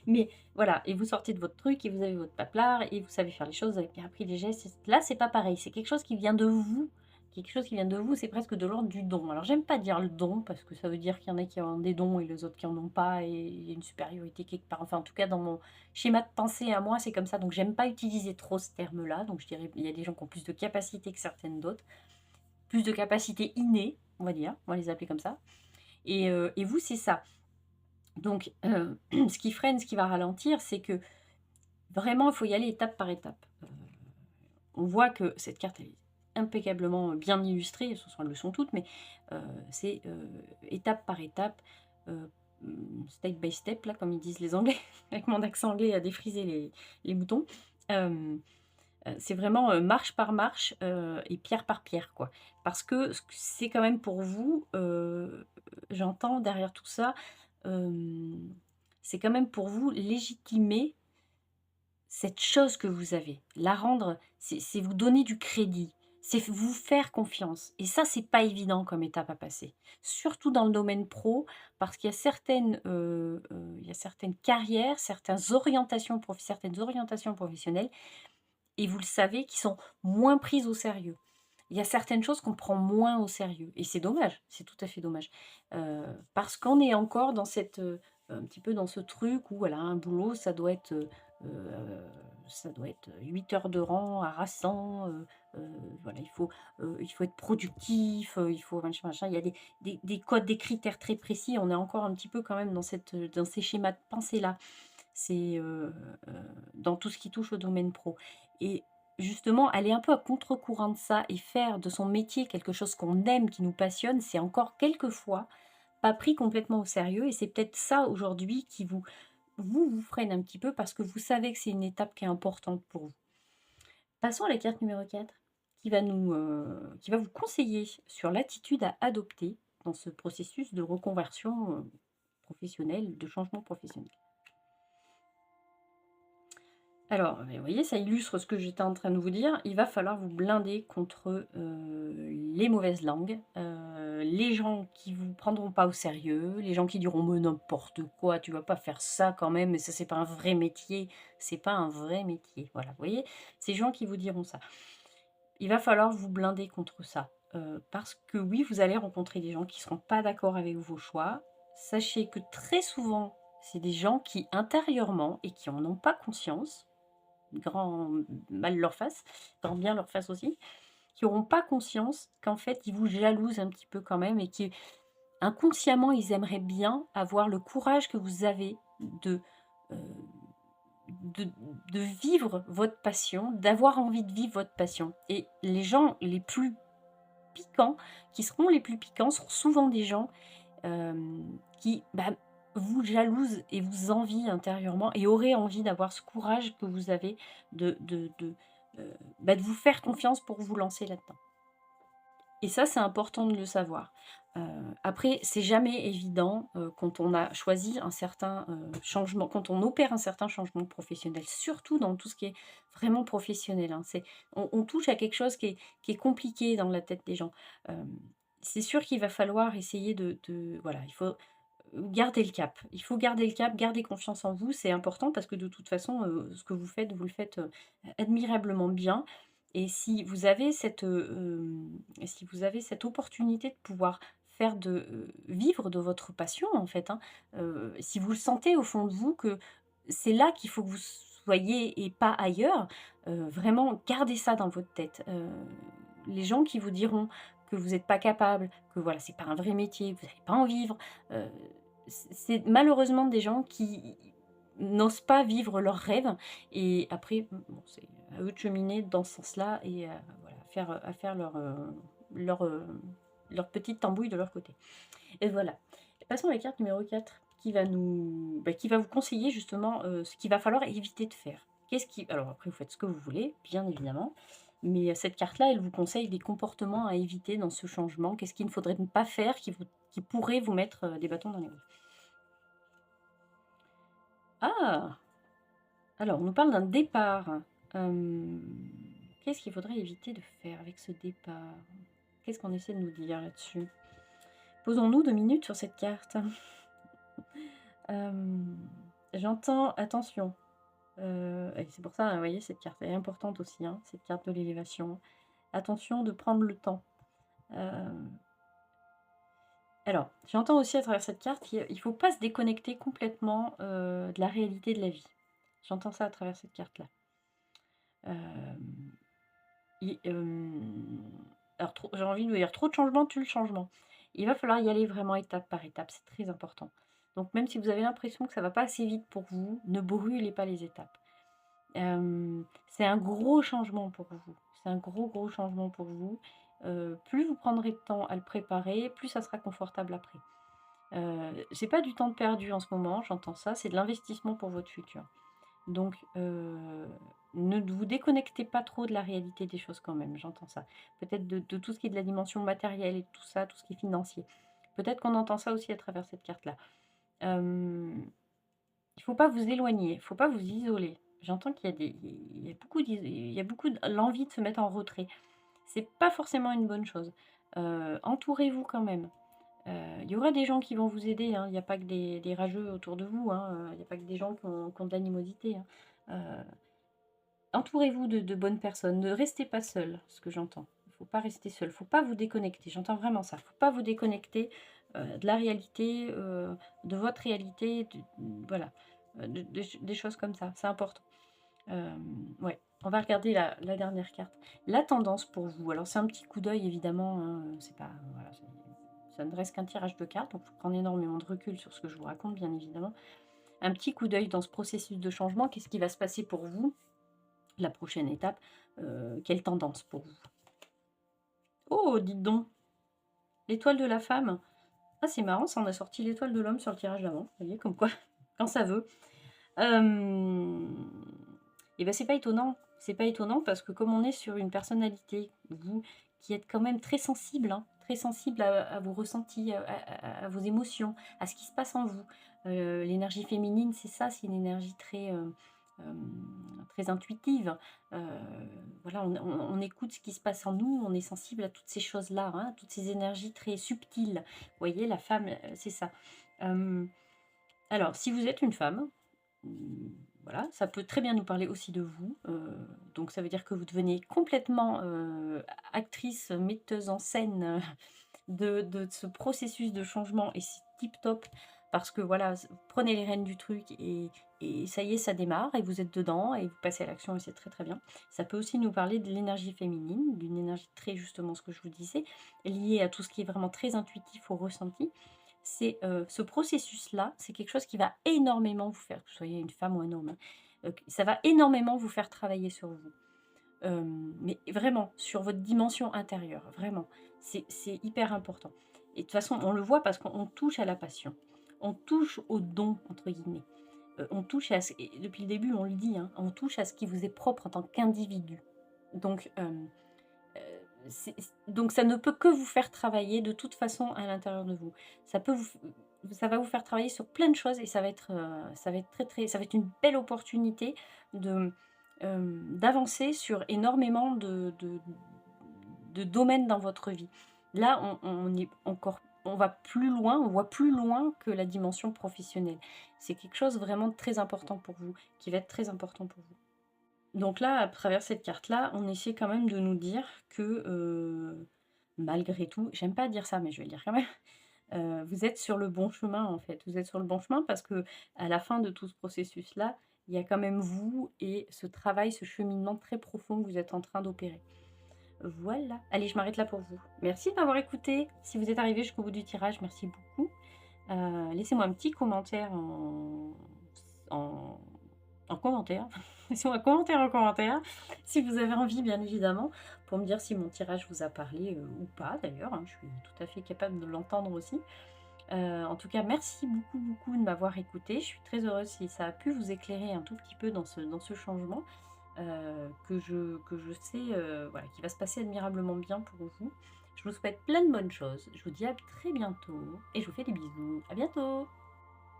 Mais voilà et vous sortez de votre truc et vous avez votre paplard et vous savez faire les choses, vous avez bien appris les gestes là, c'est pas pareil, c'est quelque chose qui vient de vous, quelque chose qui vient de vous, c'est presque de l'ordre du don. Alors j'aime pas dire le don parce que ça veut dire qu'il y en a qui ont des dons et les autres qui en ont pas et il y a une supériorité quelque part. Enfin, en tout cas, dans mon schéma de pensée à moi, c'est comme ça, donc j'aime pas utiliser trop ce terme-là. Donc je dirais il y a des gens qui ont plus de capacité que certaines d'autres, plus de capacité innée, on va dire, on va les appeler comme ça et vous, c'est ça. Donc ce qui freine, ce qui va ralentir, c'est que vraiment, il faut y aller étape par étape. On voit que cette carte, elle est impeccablement bien illustrées, ce sont elles le sont toutes, mais c'est, étape par étape, step by step, là, comme ils disent les Anglais, avec mon accent anglais à défriser les boutons. Hem, c'est vraiment, marche par marche, et pierre par pierre, quoi. Parce que ce que c'est quand même pour vous, j'entends derrière tout ça, c'est quand même pour vous légitimer cette chose que vous avez, la rendre c'est vous donner du crédit, c'est vous faire confiance et ça, c'est pas évident comme étape à passer. Surtout dans le domaine pro, parce qu'il y a il y a certaines carrières, certaines orientations professionnelles et vous le savez, qui sont moins prises au sérieux. Il y a certaines choses qu'on prend moins au sérieux et c'est dommage, c'est tout à fait dommage. Parce qu'on est encore dans un petit peu dans ce truc où voilà, un boulot, ça doit être 8 heures de rang harassant, voilà, il faut être productif, il faut machin, machin. Il y a des codes, des critères très précis. On est encore un petit peu quand même dans ces schémas de pensée-là. C'est, dans tout ce qui touche au domaine pro et justement, aller un peu à contre-courant de ça et faire de son métier quelque chose qu'on aime, qui nous passionne, c'est encore quelquefois pas pris complètement au sérieux et c'est peut-être ça aujourd'hui qui vous freine un petit peu parce que vous savez que c'est une étape qui est importante pour vous. Passons à la carte numéro 4 qui va vous conseiller sur l'attitude à adopter dans ce processus de reconversion, professionnelle, de changement professionnel. Alors, vous voyez, ça illustre ce que j'étais en train de vous dire. Il va falloir vous blinder contre, les mauvaises langues, les gens qui vous prendront pas au sérieux, les gens qui diront: «Mais n'importe quoi, tu vas pas faire ça quand même, mais ça c'est pas un vrai métier, c'est pas un vrai métier». Voilà, vous voyez? Ces gens qui vous diront ça. Il va falloir vous blinder contre ça, parce que oui, vous allez rencontrer des gens qui seront pas d'accord avec vos choix. Sachez que très souvent, c'est des gens qui intérieurement et qui en ont pas conscience, grand mal leur fasse, grand bien leur fasse aussi, qui auront pas conscience qu'en fait, ils vous jalousent un petit peu quand même et qui inconsciemment, ils aimeraient bien avoir le courage que vous avez de, heu, de de vivre votre passion, d'avoir envie de vivre votre passion et les gens les plus piquants, qui seront les plus piquants, seront souvent des gens qui, bah, vous jalousent et vous envient intérieurement et auraient envie d'avoir ce courage que vous avez bah, de vous faire confiance pour vous lancer là-dedans. Et ça, c'est important de le savoir. Après, c'est jamais évident, quand on a choisi un certain, changement, quand on opère un certain changement professionnel, surtout dans tout ce qui est vraiment professionnel, hein. On touche à quelque chose qui est compliqué dans la tête des gens. C'est sûr qu'il va falloir essayer voilà, il faut garder le cap. Il faut garder le cap, garder confiance en vous, c'est important parce que de toute façon, ce que vous le faites, admirablement bien et si vous avez cette opportunité de pouvoir vivre de votre passion en fait, hein, si vous le sentez au fond de vous que c'est là qu'il faut que vous soyez et pas ailleurs, vraiment gardez ça dans votre tête. Les gens qui vous diront que vous n'êtes pas capable, que voilà, c'est pas un vrai métier, que vous n'allez pas en vivre, c'est malheureusement des gens qui n'osent pas vivre leurs rêves. Et après, bon, c'est à eux de cheminer dans ce sens-là et voilà, à faire leur, leur petite tambouille de leur côté. Et voilà. Passons à la carte numéro 4 qui va qui va vous conseiller justement ce qu'il va falloir éviter de faire. Alors après, vous faites ce que vous voulez, bien évidemment. Mais cette carte-là, elle vous conseille des comportements à éviter dans ce changement. Qu'est-ce qu'il ne faudrait pas faire qui pourrait vous mettre des bâtons dans les roues. Ah! Alors, on nous parle d'un départ. Qu'est-ce qu'il faudrait éviter de faire avec ce départ? Qu'est-ce qu'on essaie de nous dire là-dessus? Posons-nous 2 minutes sur cette carte. J'entends attention. Et c'est pour ça, vous voyez, cette carte est importante aussi, hein, cette carte de l'élévation. Attention de prendre le temps. Alors, j'entends aussi à travers cette carte qu'il ne faut pas se déconnecter complètement de la réalité de la vie. J'entends ça à travers cette carte-là. Alors, j'ai envie de vous dire, trop de changements tue le changement. Il va falloir y aller vraiment étape par étape, c'est très important. Donc même si vous avez l'impression que ça ne va pas assez vite pour vous, ne brûlez pas les étapes. C'est un gros changement pour vous. C'est un gros changement pour vous. Plus vous prendrez de temps à le préparer, plus ça sera confortable après. C'est pas du temps perdu en ce moment, j'entends ça, c'est de l'investissement pour votre futur. Donc, ne vous déconnectez pas trop de la réalité des choses quand même, j'entends ça. Peut-être de tout ce qui est de la dimension matérielle et tout ça, tout ce qui est financier. Peut-être qu'on entend ça aussi à travers cette carte-là. Il ne faut pas vous éloigner, il ne faut pas vous isoler. J'entends qu'il y a beaucoup l'envie de se mettre en retrait. C'est pas forcément une bonne chose. Entourez-vous quand même. Il y aura des gens qui vont vous aider, hein. Il n'y a pas que des rageux autour de vous, hein. Il n'y a pas que des gens qui ont de l'animosité, hein. Entourez-vous de bonnes personnes. Ne restez pas seul, ce que j'entends. Il ne faut pas rester seul. Il ne faut pas vous déconnecter. J'entends vraiment ça. Il ne faut pas vous déconnecter de la réalité, de votre réalité, voilà, des choses comme ça. C'est important. Ouais. On va regarder la dernière carte. La tendance pour vous. Alors, c'est un petit coup d'œil, évidemment, hein. C'est pas... Voilà, ça ne reste qu'un tirage de cartes, donc il faut prendre énormément de recul sur ce que je vous raconte, bien évidemment. Un petit coup d'œil dans ce processus de changement. Qu'est-ce qui va se passer pour vous? La prochaine étape, quelle tendance pour vous? Oh, dites donc! L'étoile de la femme. Ah, c'est marrant, ça, on a sorti l'étoile de l'homme sur le tirage d'avant. Vous voyez, comme quoi, quand ça veut. Et ben, c'est pas étonnant. C'est pas étonnant parce que comme on est sur une personnalité, vous, qui êtes quand même très sensible, hein, très sensible à vos ressentis, à vos émotions, à ce qui se passe en vous. L'énergie féminine, c'est ça, c'est une énergie très intuitive. Voilà, on écoute ce qui se passe en nous, on est sensible à toutes ces choses-là, hein, toutes ces énergies très subtiles. Vous voyez, la femme, c'est ça. Alors, si vous êtes une femme, voilà, ça peut très bien nous parler aussi de vous. Donc ça veut dire que vous devenez complètement actrice, metteuse en scène de ce processus de changement et c'est tip top parce que voilà, prenez les rênes du truc et ça y est, ça démarre et vous êtes dedans et vous passez à l'action et c'est très très bien. Ça peut aussi nous parler de l'énergie féminine, d'une énergie très justement ce que je vous disais, liée à tout ce qui est vraiment très intuitif au ressenti. C'est ce processus-là, c'est quelque chose qui va énormément vous faire, que vous soyez une femme ou un homme, hein, ça va énormément vous faire travailler sur vous. Mais vraiment, sur votre dimension intérieure, vraiment. C'est hyper important. Et de toute façon, on le voit parce qu'on touche à la passion. On touche au don, entre guillemets. On touche à et depuis le début, on le dit, hein, on touche à ce qui vous est propre en tant qu'individu. Donc, donc ça ne peut que vous faire travailler de toute façon à l'intérieur de vous. Ça va vous faire travailler sur plein de choses et ça va être ça va être une belle opportunité de d'avancer sur énormément de domaines dans votre vie. Là, on est encore, on va plus loin, on voit plus loin que la dimension professionnelle. C'est quelque chose vraiment de très important pour vous, qui va être très important pour vous. Donc là, à travers cette carte-là, on essaie quand même de nous dire que, malgré tout, j'aime pas dire ça, mais je vais le dire quand même, vous êtes sur le bon chemin, en fait. Vous êtes sur le bon chemin parce que à la fin de tout ce processus-là, il y a quand même vous et ce travail, ce cheminement très profond que vous êtes en train d'opérer. Voilà. Allez, je m'arrête là pour vous. Merci de m'avoir écouté. Si vous êtes arrivé jusqu'au bout du tirage, merci beaucoup. Laissez-moi un petit commentaire en commentaire. Laissez-moi un commentaire en commentaire, si vous avez envie, bien évidemment, pour me dire si mon tirage vous a parlé ou pas, d'ailleurs. Hein, je suis tout à fait capable de l'entendre aussi. En tout cas, merci beaucoup, beaucoup de m'avoir écouté. Je suis très heureuse si ça a pu vous éclairer un tout petit peu dans ce changement que je sais voilà, qui va se passer admirablement bien pour vous. Je vous souhaite plein de bonnes choses. Je vous dis à très bientôt et je vous fais des bisous. À bientôt.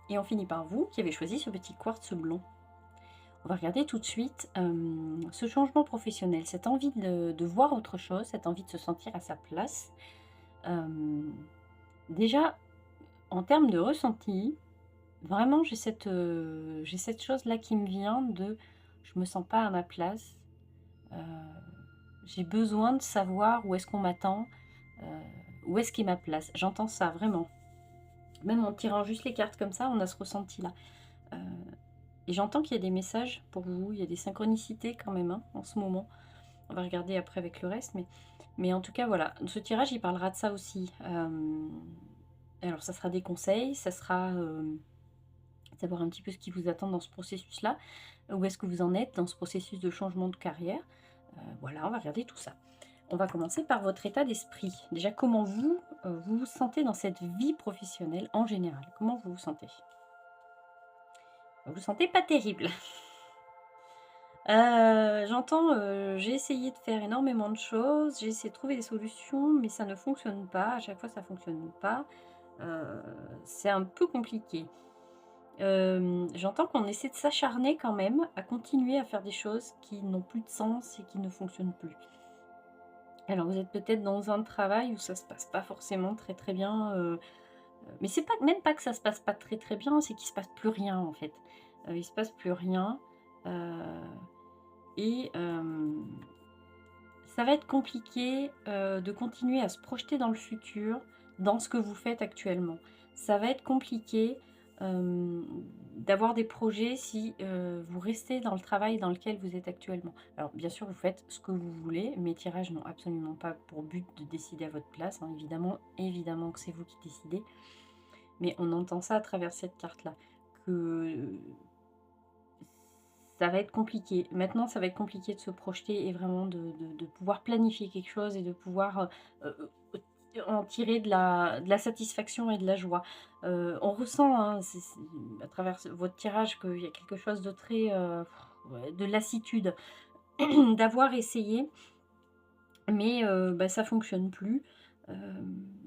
Et on finit par vous qui avez choisi ce petit quartz blond. On va regarder tout de suite ce changement professionnel, cette envie de voir autre chose, cette envie de se sentir à sa place. Déjà, en termes de ressenti, vraiment j'ai cette chose-là qui me vient de je me sens pas à ma place. Heu, j'ai besoin de savoir où est-ce qu'on m'attend, heu, où est-ce qu'est ma place. J'entends ça vraiment. Même en tirant juste les cartes comme ça, on a ce ressenti-là. Heu et j'entends qu'il y a des messages pour vous, il y a des synchronicités quand même, hein, en ce moment. On va regarder après avec le reste, mais en tout cas, voilà. Ce tirage, il parlera de ça aussi. Alors ça sera des conseils, ça sera, savoir un petit peu ce qui vous attend dans ce processus-là. Où est-ce que vous en êtes dans ce processus de changement de carrière? Voilà, on va regarder tout ça. On va commencer par votre état d'esprit. Déjà, comment vous vous sentez dans cette vie professionnelle en général? Comment vous vous sentez? Vous vous sentez pas terrible. J'entends, j'ai essayé de faire énormément de choses, j'ai essayé de trouver des solutions, mais ça ne fonctionne pas. À chaque fois, ça fonctionne pas. Heu, c'est un peu compliqué. J'entends qu'on essaie de s'acharner quand même à continuer à faire des choses qui n'ont plus de sens et qui ne fonctionnent plus. Alors vous êtes peut-être dans un travail où ça se passe pas forcément très, très bien, mais c'est pas même pas que ça se passe pas très, très bien, c'est qu'il se passe plus rien en fait. Il se passe plus rien, heu et ça va être compliqué, de continuer à se projeter dans le futur, dans ce que vous faites actuellement. Ça va être compliqué, hem, d'avoir des projets si, vous restez dans le travail dans lequel vous êtes actuellement. Alors bien sûr, vous faites ce que vous voulez, mes tirages n'ont absolument pas pour but de décider à votre place, hein, évidemment que c'est vous qui décidez, mais on entend ça à travers cette carte-là, que ça va être compliqué. Maintenant, ça va être compliqué de se projeter et vraiment de pouvoir planifier quelque chose et de pouvoir, en tirer de la satisfaction et de la joie. On ressent, hein, à travers votre tirage qu'il y a quelque chose de très, ouais, de lassitude d'avoir essayé, mais bah, ça fonctionne plus.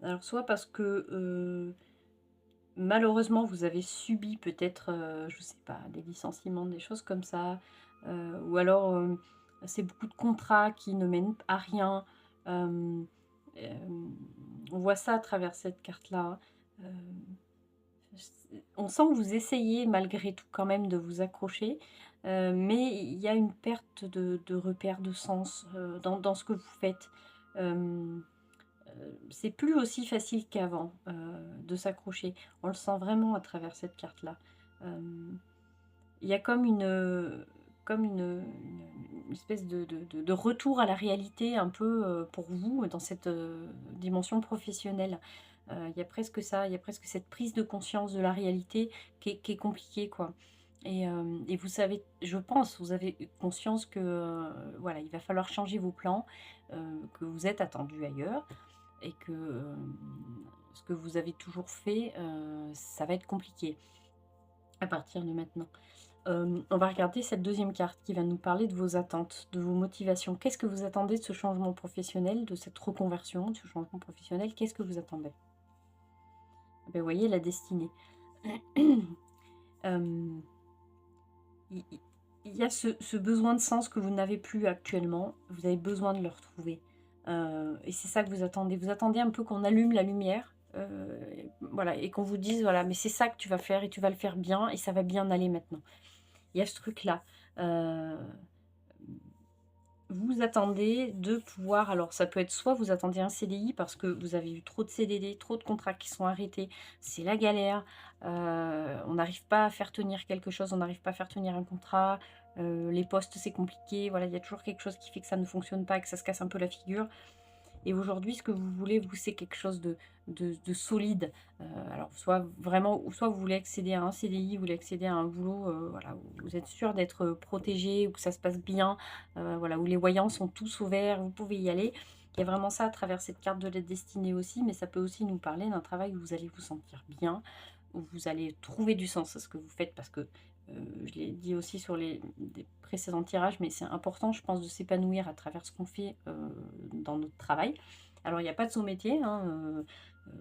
Alors soit parce que, malheureusement, vous avez subi peut-être, je sais pas, des licenciements, des choses comme ça, ou alors, c'est beaucoup de contrats qui ne mènent à rien. Hem, on voit ça à travers cette carte-là. On sent que vous essayez malgré tout quand même de vous accrocher, mais il y a une perte de repères, de sens, dans ce que vous faites. Hem c'est plus aussi facile qu'avant, de s'accrocher. On le sent vraiment à travers cette carte-là. Hem, il y a comme une espèce de retour à la réalité un peu, pour vous dans cette, dimension professionnelle. Il y a presque ça, il y a presque cette prise de conscience de la réalité qui est compliquée, quoi. Et vous savez, je pense, vous avez conscience que, voilà, il va falloir changer vos plans, que vous êtes attendu ailleurs et que, ce que vous avez toujours fait, ça va être compliqué à partir de maintenant. On va regarder cette deuxième carte qui va nous parler de vos attentes, de vos motivations. Qu'est-ce que vous attendez de ce changement professionnel, de cette reconversion, de ce changement professionnel? Qu'est-ce que vous attendez? Ben, vous voyez la destinée. Hem, il il y a ce besoin de sens que vous n'avez plus actuellement, vous avez besoin de le retrouver. Et c'est ça que vous attendez. Vous attendez un peu qu'on allume la lumière, voilà et qu'on vous dise: «Voilà, mais c'est ça que tu vas faire et tu vas le faire bien et ça va bien aller maintenant». Il y a ce truc-là. Heu, vous attendez de pouvoir alors ça peut être soit vous attendez un CDI parce que vous avez eu trop de CDD, trop de contrats qui sont arrêtés, c'est la galère, on n'arrive pas à faire tenir quelque chose, on n'arrive pas à faire tenir un contrat, les postes c'est compliqué, voilà, il y a toujours quelque chose qui fait que ça ne fonctionne pas, que ça se casse un peu la figure. Et aujourd'hui, ce que vous voulez, vous, c'est quelque chose de solide. Alors soit vraiment, ou soit vous voulez accéder à un CDI, vous voulez accéder à un boulot, voilà, où vous êtes sûr d'être, protégé, où que ça se passe bien, voilà, où les voyants sont tous ouverts, vous pouvez y aller. Il y a vraiment ça à travers cette carte de la destinée aussi, mais ça peut aussi nous parler d'un travail où vous allez vous sentir bien, où vous allez trouver du sens à ce que vous faites parce que, je l'ai dit aussi sur les des précédents tirages, mais c'est important, je pense, de s'épanouir à travers ce qu'on fait, dans notre travail. Alors il n'y a pas de sous-métier, hein,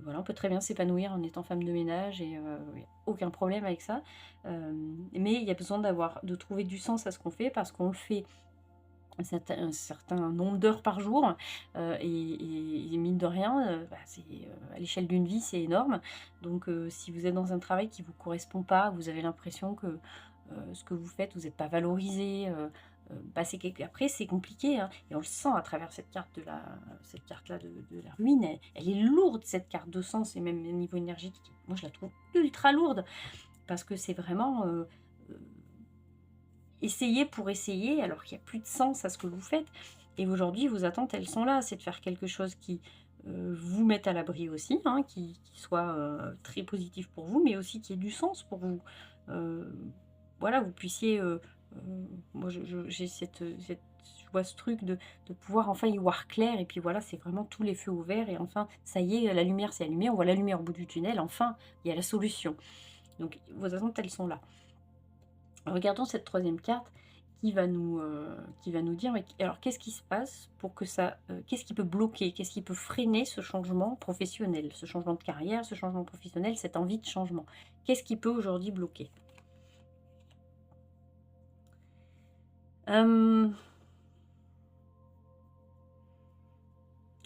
voilà, on peut très bien s'épanouir en étant femme de ménage et il y a aucun problème avec ça. Mais il y a besoin de trouver du sens à ce qu'on fait parce qu'on le fait un certain nombre d'heures par jour, et mine de rien, bah, c'est, à l'échelle d'une vie, c'est énorme. Donc si vous êtes dans un travail qui ne vous correspond pas, vous avez l'impression que, ce que vous faites, vous n'êtes pas valorisé, bah, après c'est compliqué, hein, et on le sent à travers cette carte-là de la ruine. Elle est lourde cette carte de sens et même au niveau énergétique. Moi je la trouve ultra lourde parce que c'est vraiment, heu essayer pour essayer, alors qu'il y a plus de sens à ce que vous faites. Et aujourd'hui, vos attentes, elles sont là, c'est de faire quelque chose qui, vous mette à l'abri aussi, hein, qui soit, très positif pour vous, mais aussi qui ait du sens pour vous. Heu, voilà, vous puissiez, moi j'ai je vois ce truc de pouvoir enfin y voir clair et puis voilà, c'est vraiment tous les feux ouverts et enfin, ça y est, la lumière s'est allumée, on voit la lumière au bout du tunnel, enfin, il y a la solution. Donc vos attentes, elles sont là. Regardons cette troisième carte qui va nous dire, mais alors qu'est-ce qui se passe pour que ça, qu'est-ce qui peut bloquer? Qu'est-ce qui peut freiner ce changement professionnel? Ce changement de carrière, ce changement professionnel, cette envie de changement? Qu'est-ce qui peut aujourd'hui bloquer? Hem,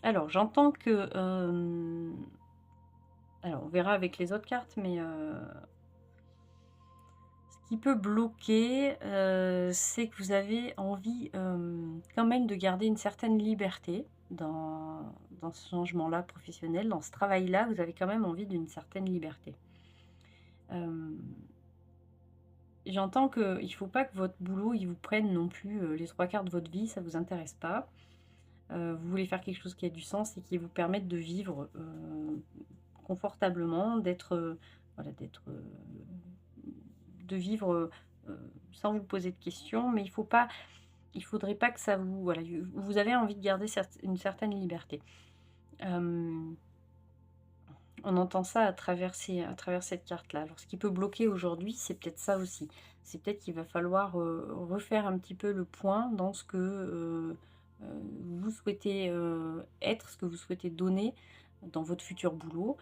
alors j'entends que, alors on verra avec les autres cartes, mais ce qui peut bloquer, c'est que vous avez envie, quand même de garder une certaine liberté dans ce changement-là professionnel, dans ce travail-là, vous avez quand même envie d'une certaine liberté. Hem, J'entends qu'il ne faut pas que votre boulot, il vous prenne non plus, les 3 quarts de votre vie, ça vous intéresse pas. Vous voulez faire quelque chose qui a du sens et qui vous permette de vivre, confortablement, voilà, de vivre, sans vous poser de questions, mais il faudrait pas que ça vous voilà, vous avez envie de garder une certaine liberté. Hem, on entend ça à travers cette carte-là. Alors ce qui peut bloquer aujourd'hui, c'est peut-être ça aussi. C'est peut-être qu'il va falloir, refaire un petit peu le point dans ce que, vous souhaitez, être, ce que vous souhaitez donner dans votre futur boulot,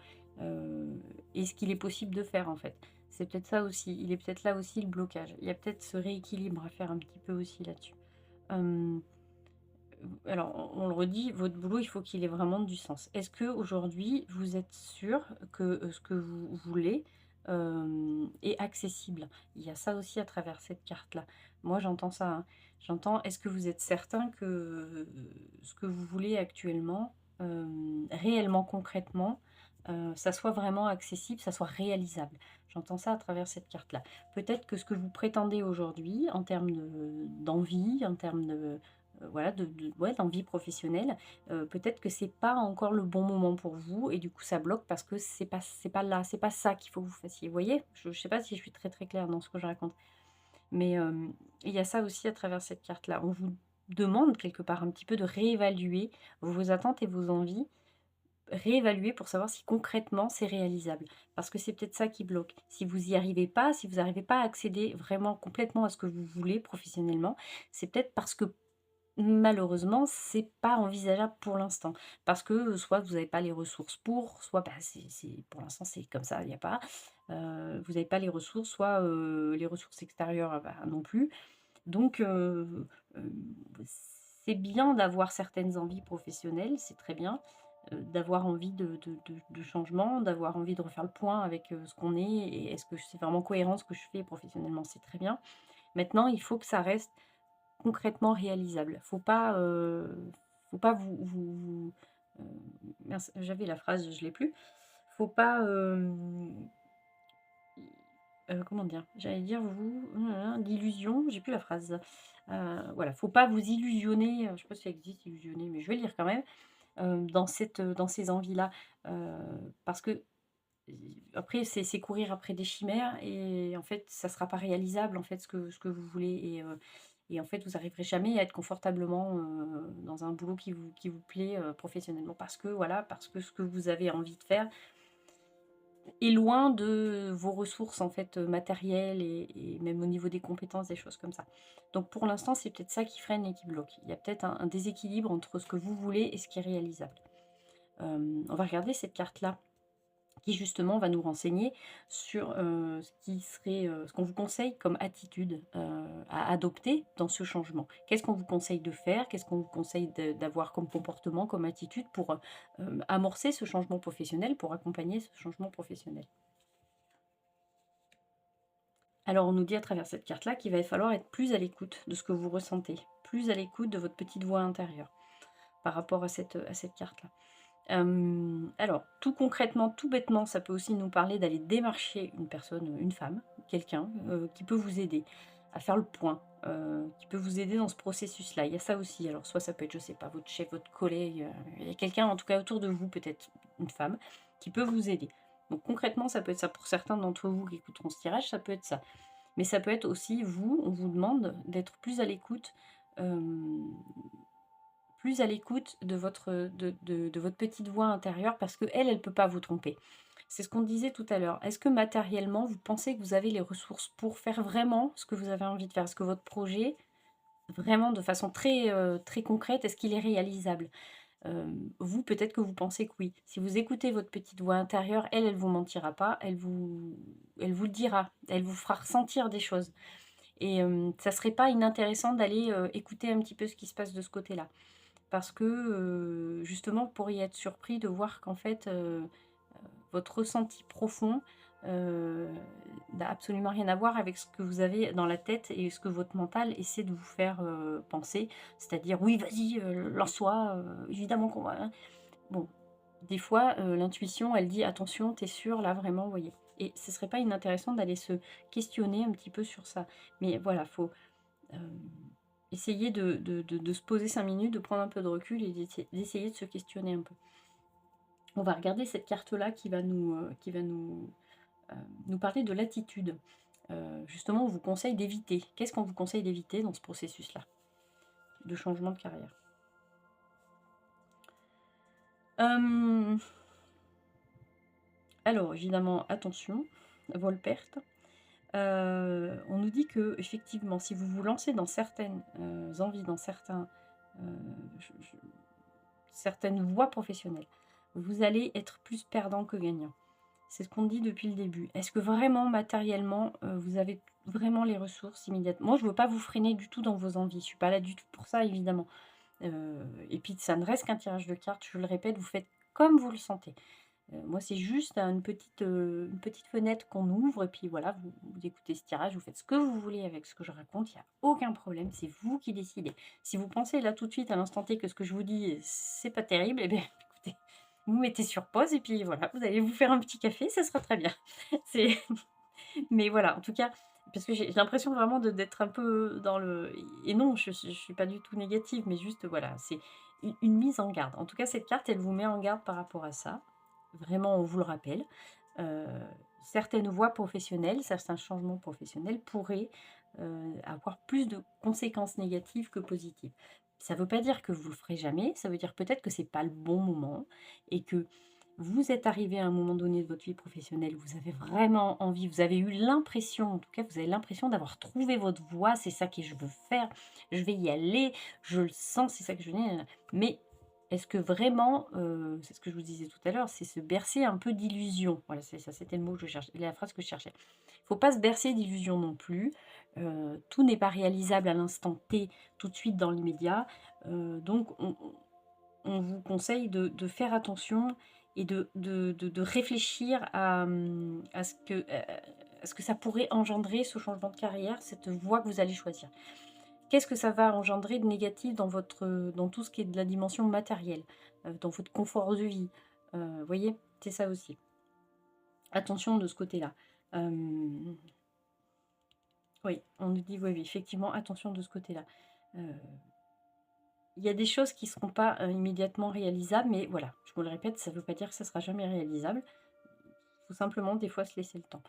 et ce qu'il est possible de faire, en fait. C'est peut-être ça aussi. Il est peut-être là aussi le blocage. Il y a peut-être ce rééquilibre à faire un petit peu aussi là-dessus. Hem alors, on le redit, votre boulot, il faut qu'il ait vraiment du sens. Est-ce que aujourd'hui, vous êtes sûr que, ce que vous voulez, est accessible? Il y a ça aussi à travers cette carte-là. Moi, j'entends ça, hein. J'entends, est-ce que vous êtes certain que, ce que vous voulez actuellement, réellement, concrètement, ça soit vraiment accessible, ça soit réalisable? J'entends ça à travers cette carte-là. Peut-être que ce que vous prétendez aujourd'hui en termes d'envie, en termes voilà, ouais, d'envie professionnelle, peut-être que c'est pas encore le bon moment pour vous et du coup ça bloque parce que c'est pas là, c'est pas ça qu'il faut que vous fassiez. Vous voyez? Je sais pas si je suis très, très claire dans ce que je raconte, mais il y a ça aussi à travers cette carte-là. On vous demande quelque part un petit peu de réévaluer vos attentes et vos envies, réévaluer pour savoir si concrètement c'est réalisable. Parce que c'est peut-être ça qui bloque. Si vous y arrivez pas, si vous n'arrivez pas à accéder vraiment complètement à ce que vous voulez professionnellement, c'est peut-être parce que malheureusement, c'est pas envisageable pour l'instant. Parce que, soit vous n'avez pas les ressources pour, soit, bah, c'est pour l'instant, c'est comme ça, il y a pas. Vous n'avez pas les ressources, soit, les ressources extérieures, bah, non plus. Donc, c'est bien d'avoir certaines envies professionnelles, c'est très bien, d'avoir envie de changement, d'avoir envie de refaire le point avec, ce qu'on est et est-ce que c'est vraiment cohérent ce que je fais professionnellement, c'est très bien. Maintenant, il faut que ça reste concrètement réalisable. Faut pas heu, mince, j'avais la phrase, je l'ai plus. Faut pas, comment dire? J'allais dire l'illusion, j'ai plus la phrase. Voilà, faut pas vous illusionner, je sais pas si ça existe illusionner, mais je vais le lire quand même. dans ces envies-là. Parce que après, c'est courir après des chimères et en fait, ça ne sera pas réalisable, en fait, ce que vous voulez et en fait, vous arriverez jamais à être confortablement, dans un boulot qui vous plaît, professionnellement. Parce que voilà, parce que ce que vous avez envie de faire est loin de vos ressources, en fait, matérielles et même au niveau des compétences, des choses comme ça. Donc pour l'instant, c'est peut-être ça qui freine et qui bloque. Il y a peut-être un déséquilibre entre ce que vous voulez et ce qui est réalisable. On va regarder cette carte-là qui justement va nous renseigner sur, ce qui serait, ce qu'on vous conseille comme attitude, à adopter dans ce changement. Qu'est-ce qu'on vous conseille de faire? Qu'est-ce qu'on vous conseille d'avoir comme comportement, comme attitude pour, amorcer ce changement professionnel, pour accompagner ce changement professionnel? Alors on nous dit à travers cette carte-là qu'il va falloir être plus à l'écoute de ce que vous ressentez, plus à l'écoute de votre petite voix intérieure par rapport à cette carte-là. Alors, tout concrètement, tout bêtement, ça peut aussi nous parler d'aller démarcher une personne, une femme, quelqu'un, qui peut vous aider à faire le point, qui peut vous aider dans ce processus-là. Il y a ça aussi. Alors soit ça peut être, je sais pas, votre chef, votre collègue, il y a quelqu'un en tout cas autour de vous, peut-être une femme, qui peut vous aider. Donc concrètement, ça peut être ça pour certains d'entre vous qui écouteront ce tirage, ça peut être ça. Mais ça peut être aussi vous, on vous demande d'être plus à l'écoute, hem plus à l'écoute de votre petite voix intérieure parce qu'elle, elle peut pas vous tromper. C'est ce qu'on disait tout à l'heure. Est-ce que matériellement, vous pensez que vous avez les ressources pour faire vraiment ce que vous avez envie de faire? Est-ce que votre projet, vraiment de façon très, très concrète, est-ce qu'il est réalisable? Vous, peut-être que vous pensez que oui. Si vous écoutez votre petite voix intérieure, elle, elle vous mentira pas, elle vous le dira, elle vous fera ressentir des choses et ça serait pas inintéressant d'aller, écouter un petit peu ce qui se passe de ce côté-là. Parce que, justement, vous pourriez être surpris de voir qu'en fait, votre ressenti profond, heu, n'a absolument rien à voir avec ce que vous avez dans la tête et ce que votre mental essaie de vous faire, penser. C'est-à-dire: «Oui, vas-y, lance-toi, évidemment qu'on va, hein». Bon, des fois, l'intuition, elle dit: «Attention, t'es sûr là, vraiment?» Vous voyez? Et ce serait pas inintéressant d'aller se questionner un petit peu sur ça. Mais voilà, faut, hem essayer de se poser 5 minutes, de prendre un peu de recul et d'essayer de se questionner un peu. On va regarder cette carte-là qui va nous parler de l'attitude. Justement, on vous conseille d'éviter. Qu'est-ce qu'on vous conseille d'éviter dans ce processus-là, de changement de carrière? Hem, alors évidemment, attention, vol perte. On nous dit que effectivement, si vous vous lancez dans certaines, envies, dans heu, je certaines voies professionnelles, vous allez être plus perdant que gagnant. C'est ce qu'on dit depuis le début. Est-ce que vraiment matériellement, vous avez vraiment les ressources immédiatement? Moi, je ne veux pas vous freiner du tout dans vos envies. Je suis pas là du tout pour ça évidemment. Et puis ça ne reste qu'un tirage de cartes, je le répète, vous faites comme vous le sentez. Moi, c'est juste une petite fenêtre qu'on ouvre et puis voilà, vous écoutez ce tirage, vous faites ce que vous voulez avec ce que je raconte, il y a aucun problème, c'est vous qui décidez. Si vous pensez là tout de suite à l'instant T que ce que je vous dis, c'est pas terrible et bien écoutez, vous mettez sur pause et puis voilà, vous allez vous faire un petit café, ça sera très bien. C'est mais voilà, en tout cas, parce que j'ai l'impression vraiment d'être un peu dans le et non, je suis pas du tout négative, mais juste voilà, c'est une mise en garde. En tout cas, cette carte, elle vous met en garde par rapport à ça. Vraiment, on vous le rappelle. Heu, Certaines voies professionnelles, certains changements professionnels pourraient, avoir plus de conséquences négatives que positives. Ça ne veut pas dire que vous le ferez jamais, ça veut dire peut-être que c'est pas le bon moment et que vous êtes arrivé à un moment donné de votre vie professionnelle, vous avez vraiment envie, vous avez eu l'impression, en tout cas, vous avez l'impression d'avoir trouvé votre voie, c'est ça que je veux faire, je vais y aller, je le sens, c'est ça que je veux, mais est-ce que vraiment, c'est ce que je vous disais tout à l'heure, c'est se bercer un peu d'illusions. Voilà, c'est ça, c'était le mot que je cherchais, la phrase que je cherchais. Il faut pas se bercer d'illusions non plus. Tout n'est pas réalisable à l'instant T, tout de suite dans l'immédiat. Donc on vous conseille de faire attention et de réfléchir à ce que ça pourrait engendrer, ce changement de carrière, cette voie que vous allez choisir. Qu'est-ce que ça va engendrer de négatif dans tout ce qui est de la dimension matérielle, dans votre confort de vie? Voyez? C'est ça aussi. Attention de ce côté-là. Hem, oui, on nous dit oui, oui, effectivement, attention de ce côté-là. Heu il y a des choses qui ne seront pas immédiatement réalisables, mais voilà, je vous le répète, ça ne veut pas dire que ça ne sera jamais réalisable. Il faut simplement des fois se laisser le temps.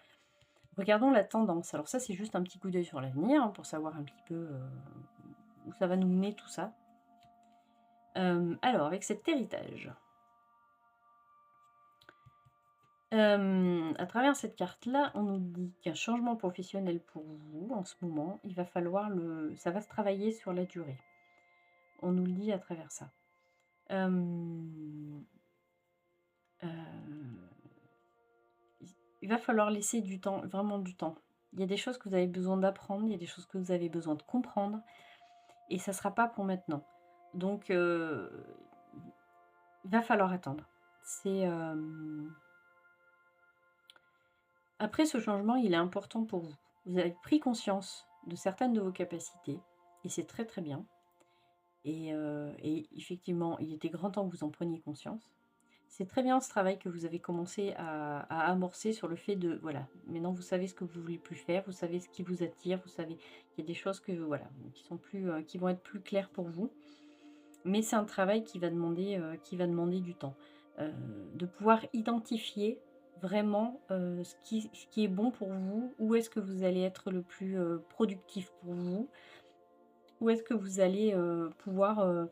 Regardons la tendance. Alors ça, c'est juste un petit coup d'œil sur l'avenir hein, pour savoir un petit peu où ça va nous mener tout ça. Alors, avec cet héritage, à travers cette carte-là, on nous dit qu'un changement professionnel pour vous, en ce moment, il va falloir ça va se travailler sur la durée. On nous le dit à travers ça. Hem, il va falloir laisser du temps, vraiment du temps. Il y a des choses que vous avez besoin d'apprendre, il y a des choses que vous avez besoin de comprendre et ça ne sera pas pour maintenant. Donc il va falloir attendre. Après ce changement, il est important pour vous. Vous avez pris conscience de certaines de vos capacités et c'est très, très bien et effectivement, il était grand temps que vous en preniez conscience. C'est très bien ce travail que vous avez commencé à amorcer sur le fait de, voilà, maintenant vous savez ce que vous voulez plus faire, vous savez ce qui vous attire, vous savez qu'il y a des choses que, voilà, qui vont être plus claires pour vous. Mais c'est un travail qui va demander du temps. De pouvoir identifier vraiment ce qui est bon pour vous, où est-ce que vous allez être le plus productif pour vous, où est-ce que vous allez pouvoir euh,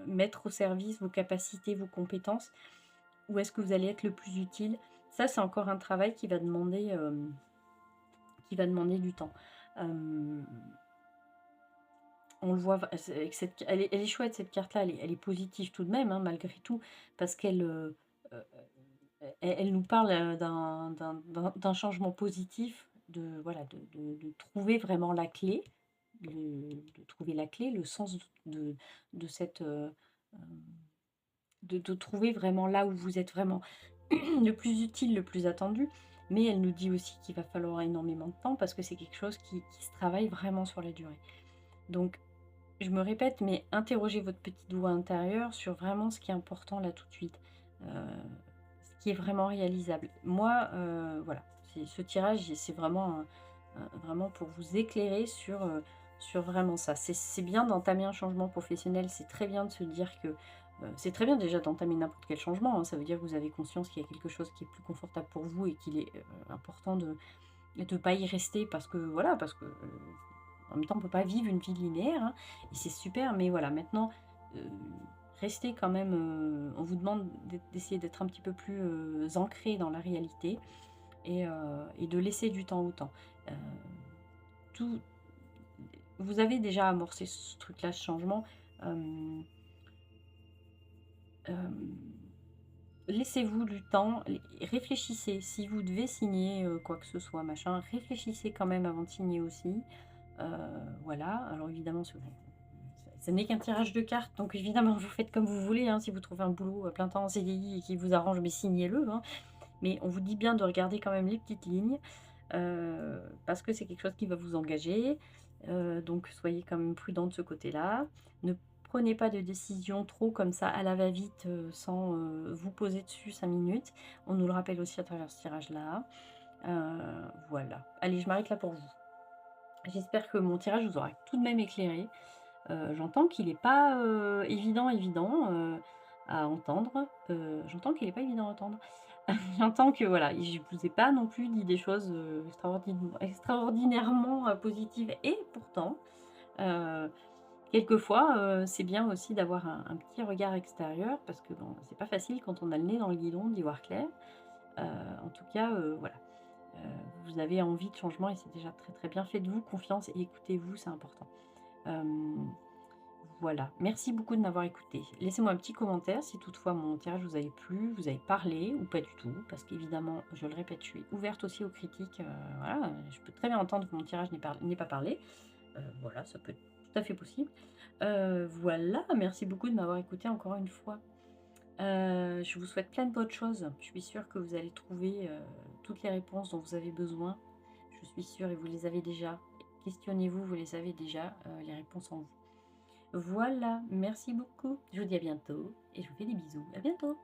mettre au service vos capacités, vos compétences, où est-ce que vous allez être le plus utile. Ça, c'est encore un travail qui va demander du temps. On le voit, avec elle est chouette cette carte-là, elle est positive tout de même, hein, malgré tout, parce elle nous parle d'un changement positif, voilà, de trouver vraiment la clé, de trouver la clé, le sens de cette, de trouver vraiment là où vous êtes vraiment le plus utile, le plus attendu. Mais elle nous dit aussi qu'il va falloir énormément de temps parce que c'est quelque chose qui se travaille vraiment sur la durée. Donc, je me répète, mais interrogez votre petite voix intérieure sur vraiment ce qui est important là tout de suite, ce qui est vraiment réalisable. Moi, voilà, ce tirage, c'est vraiment, vraiment pour vous éclairer sur vraiment ça. C'est bien d'entamer un changement professionnel, c'est très bien de se dire que c'est très bien déjà d'entamer n'importe quel changement, hein. Ça veut dire que vous avez conscience qu'il y a quelque chose qui est plus confortable pour vous et qu'il est important de ne pas y rester parce que, voilà, parce que en même temps, on ne peut pas vivre une vie linéaire, hein, et c'est super, mais voilà, maintenant, euh, restez quand même, on vous demande d'essayer d'être un petit peu plus ancré dans la réalité et de laisser du temps au temps. Euh, tout, vous avez déjà amorcé ce truc-là, ce changement. euh, euh, Laissez-vous du temps, réfléchissez. Si vous devez signer quoi que ce soit, machin, réfléchissez quand même avant de signer aussi. Voilà, alors évidemment, ce n'est qu'un tirage de cartes, donc évidemment, vous faites comme vous voulez, hein. Si vous trouvez un boulot à plein temps en CDI et qui vous arrange, mais signez-le, hein. Mais on vous dit bien de regarder quand même les petites lignes, parce que c'est quelque chose qui va vous engager. Donc soyez quand même prudent de ce côté-là. Ne prenez pas de décision trop comme ça à la va-vite, sans vous poser dessus 5 minutes. On nous le rappelle aussi à travers ce tirage-là. Voilà. Allez, je m'arrête là pour vous. J'espère que mon tirage vous aura tout de même éclairé. J'entends qu'il n'est pas évident à entendre. J'entends qu'il n'est pas évident à entendre. J'entends que voilà, je ne vous ai pas non plus dit des choses extraordinairement positives et pourtant, euh, quelquefois, c'est bien aussi d'avoir un petit regard extérieur parce que bon, c'est pas facile quand on a le nez dans le guidon d'y voir clair. En tout cas, voilà. Vous avez envie de changement et c'est déjà très très bien. Faites-vous confiance et écoutez-vous, c'est important. Voilà, merci beaucoup de m'avoir écouté. Laissez-moi un petit commentaire si toutefois mon tirage vous avait plu, vous avez parlé ou pas du tout, parce qu'évidemment, je le répète, je suis ouverte aussi aux critiques. Voilà, je peux très bien entendre que mon tirage n'ait pas parlé. Voilà, ça peut être tout à fait possible. Voilà, merci beaucoup de m'avoir écouté encore une fois. Je vous souhaite plein de bonnes choses. Je suis sûre que vous allez trouver toutes les réponses dont vous avez besoin. Je suis sûre et vous les avez déjà. Questionnez-vous, vous les avez déjà, les réponses en vous. Voilà, merci beaucoup. Je vous dis à bientôt et je vous fais des bisous. À bientôt.